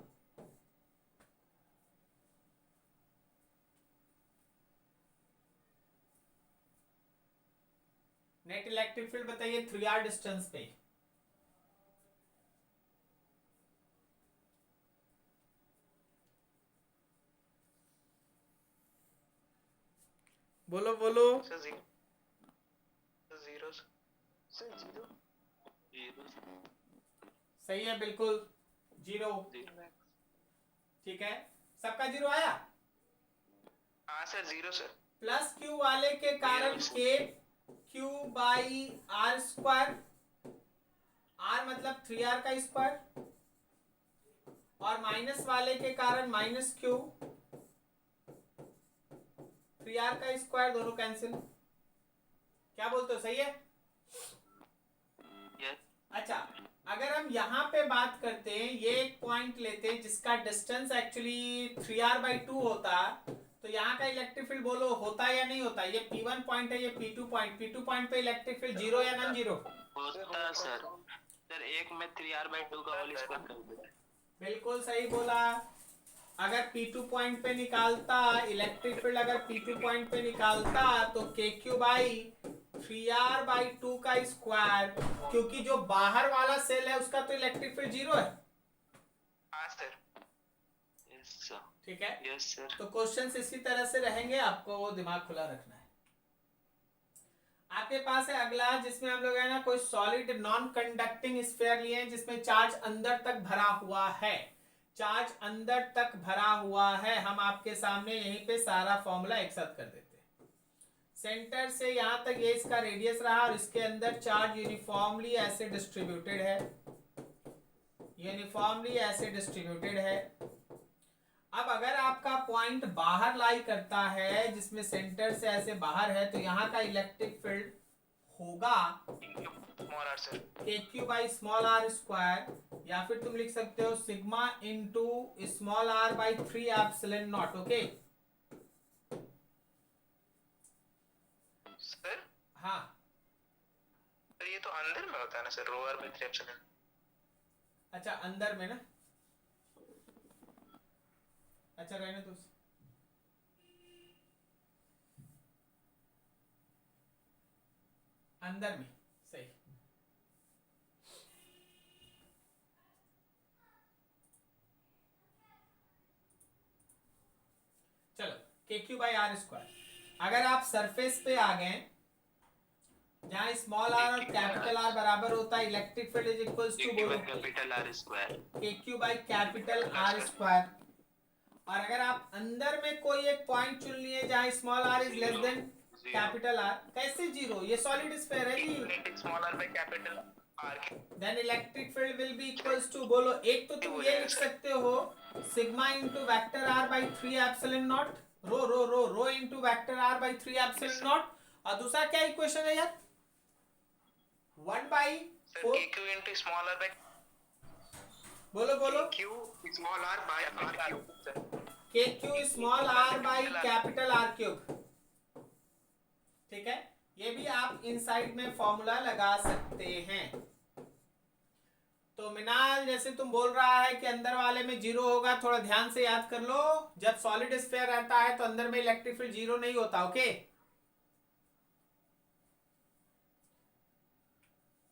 Net electric field बताइए 3r डिस्टेंस पे। बोलो बोलो। सर जीरो सर जीरो सही है, बिल्कुल 0। ठीक है, सबका 0 आया। हाँ sir zero sir. Plus Q वाले के कारण के Q by R square, R मतलब 3r का स्क्वायर, और माइनस वाले के कारण माइनस क्यू 3r का स्क्वायर, दोनों कैंसिल। क्या बोलते हो, सही है? अच्छा, अगर हम यहाँ पे बात करते हैं, ये एक पॉइंट लेते हैं जिसका डिस्टेंस एक्चुअली 3r/2 होता, तो यहाँ का इलेक्ट्रिक फील्ड बोलो होता या नहीं होता? ये P1 पॉइंट है, ये P2 पॉइंट, P2 पॉइंट पे इलेक्ट्रिक फील्ड 0 या नॉन 0? होता सर एक में 3r/2 का होल स्क्वायर कर दिया। बिल्कुल सही बोला। अगर P2 पॉइंट पे निकालता इलेक्ट्रिक फील्ड, अगर P2 पॉइंट पे निकालता तो KQ/3r/2 का स्क्वायर, क्योंकि जो बाहर वाला सेल है उसका तो इलेक्ट्रिक फील्ड 0 है। हाँ सर। Yes sir. ठीक है, यस सर। तो क्वेश्चंस इसी तरह से रहेंगे, आपको वो दिमाग खुला रखना है। आपके पास है अगला, जिसमें हम लोग है ना कोई सॉलिड नॉन कंडक्टिंग स्फीयर लिए हैं जिसमें चार्ज अंदर तक भरा हुआ है। चार्ज अंदर तक भरा हुआ है, हम आपके सामने यहीं पे सारा फॉर्मूला एक साथ कर देते हैं। सेंटर से यहां तक ये इसका रेडियस रहा, और इसके अंदर चार्ज यूनिफॉर्मली ऐसे डिस्ट्रीब्यूटेड है, यूनिफॉर्मली ऐसे डिस्ट्रीब्यूटेड है। अब अगर आपका पॉइंट बाहर लाई करता है, जिसमें सेंटर से ऐसे बाहर है, तो यहाँ का इलेक्ट्रिक फील्ड होगा KQ/r², या फिर तुम लिख सकते हो sigma into r/3 okay sir? हाँ, सर ये तो अंदर में होता है ना सर, r/3 अच्छा अंदर में ना, अच्छा रहने तो अंदर में सही। चलो KQ/r², अगर आप सरफेस पे आ गए जहां स्मॉल r और कैपिटल R बराबर होता है, electric field is equals to बोलो कैपिटल R², KQ/R²। और अगर आप अंदर में कोई एक पॉइंट चुन लिए जहां small r is less than capital R, कैसे 0? ये सॉलिड स्फीयर है जी। Small r by capital R, then electric field will be equals to बोलो, एक तो तुम ये लिख सकते हो sigma into vector r/3 rho rho rho rho into vector r/3, और दूसरा क्या इक्वेशन है यार? 1/4 KQ into small r by बोलो बोलो KQ small r by r cube, KQ small r by capital R³। ठीक है, ये भी आप इनसाइड में फॉर्मूला लगा सकते हैं। तो मिनाल, जैसे तुम बोल रहा है कि अंदर वाले में 0 होगा, थोड़ा ध्यान से याद कर लो, जब सॉलिड स्फीयर रहता है तो अंदर में इलेक्ट्रिक फील्ड 0 नहीं होता। Okay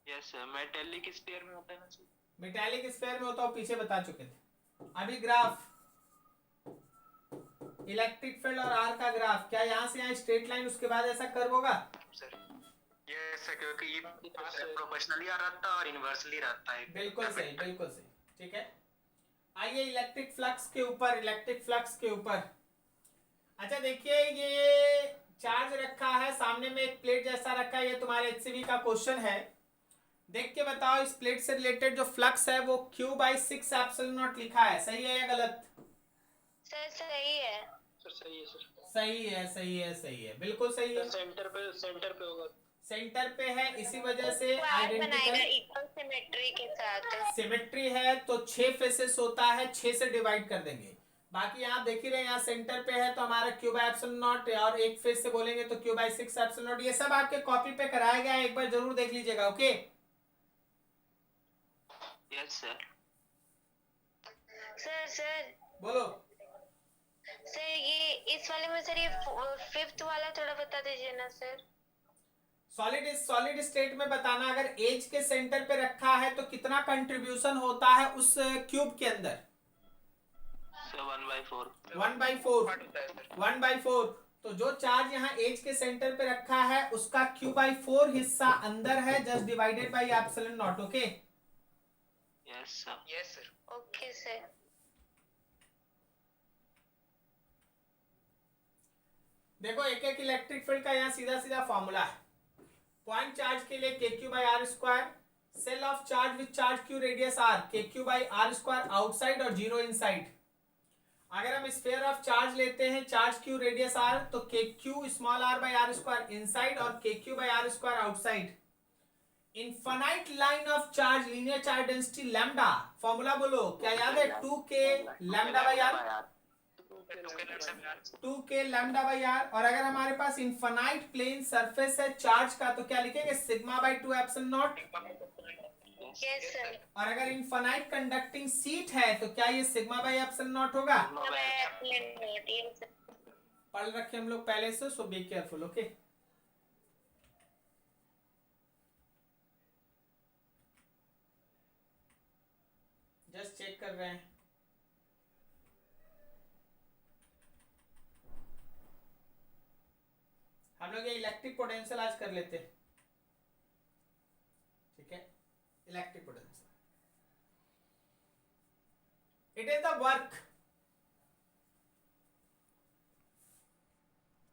yes sir. Metallic sphere में होता है ना सर? मेटालिक स्फीयर में होता हो, पीछे बता चुके थे। अभी ग्राफ इलेक्ट्रिक फील्ड और आर का ग्राफ, क्या यहाँ से यहाँ स्ट्रेट लाइन उसके बाद ऐसा कर्व होगा? सर यस सर, क्योंकि ये प्रोपोर्शनली आ रहता है और इनवर्सली रहता है। बिल्कुल सही, बिल्कुल सही। ठीक है, आइए इलेक्ट्रिक फ्लक्स के ऊपर, इलेक्ट्रिक फ्लक्स के ऊपर। अच्छा देखिए, ये चार्ज रखा है, सामने में एक प्लेट जैसा रखा है, ये तुम्हारे HCV का क्वेश्चन है। देख के बताओ, इस प्लेट से रिलेटेड जो फ्लक्स है वो Q/6ε0 लिखा है, सही है या गलत? सर सही है। सर सही है सर। सही है, सही है, सही है, बिल्कुल सही है। सेंटर पे होगा। सेंटर पे है, इसी वजह से बनाएगा आइडेंटिकल इक्वल सिमेट्री के साथ। सिमेट्री है तो 6 फेसेस होता है, 6 से डिवाइड कर देंगे। बाकी आप देख ही रहे हैं, यहाँ सेंटर पे है तो हमारा Q/ε0, और एक फेस से बोलेंगे तो Q/6ε0। ये सब आपके कॉपी पे कराया गया है, एक बार जरूर देख लीजिएगा। Okay yes sir. सर बोलो। सर ये इस वाले में सर ये 5th वाला थोड़ा बता दीजिए ना सर। सॉलिड स्टेट में बताना, अगर एज के सेंटर पे रखा है तो कितना कंट्रीब्यूशन होता है उस क्यूब के अंदर? 1/4। 1/4 तो जो चार्ज यहाँ एज के सेंटर पे रखा है उसका Q/4 हिस्सा अंदर है, just divided by epsilon not. Okay Yes, sir. Yes, sir. Okay sir. देखो एक एक इलेक्ट्रिक फील्ड का यहाँ सीधा सीधा फॉर्मूला है। पॉइंट चार्ज के लिए KQ/R², shell of charge with charge Q radius R KQ/R² outside और 0 इनसाइड। अगर हम स्फीयर ऑफ चार्ज लेते हैं चार्ज Q रेडियस R तो KQ/R/R² इनसाइड और KQ/R² outside. Infinite line of charge linear charge density lambda, formula बोलो क्या याद है? 2K λ/R, 2K λ/R। और अगर हमारे पास इनफाइनाइट प्लेन सरफेस है चार्ज का तो क्या लिखेंगे? σ/2 एप्सिलॉन नॉट। Yes sir. और अगर इनफाइनाइट कंडक्टिंग सीट है तो क्या ये σ/एप्सिलॉन नॉट होगा? पढ़ रखे हम लोग पहले से, so be careful. Okay just check कर रहे हैं। हम लोग ये इलेक्ट्रिक पोटेंशियल आज कर लेते हैं, ठीक है? Electric potential, it is the work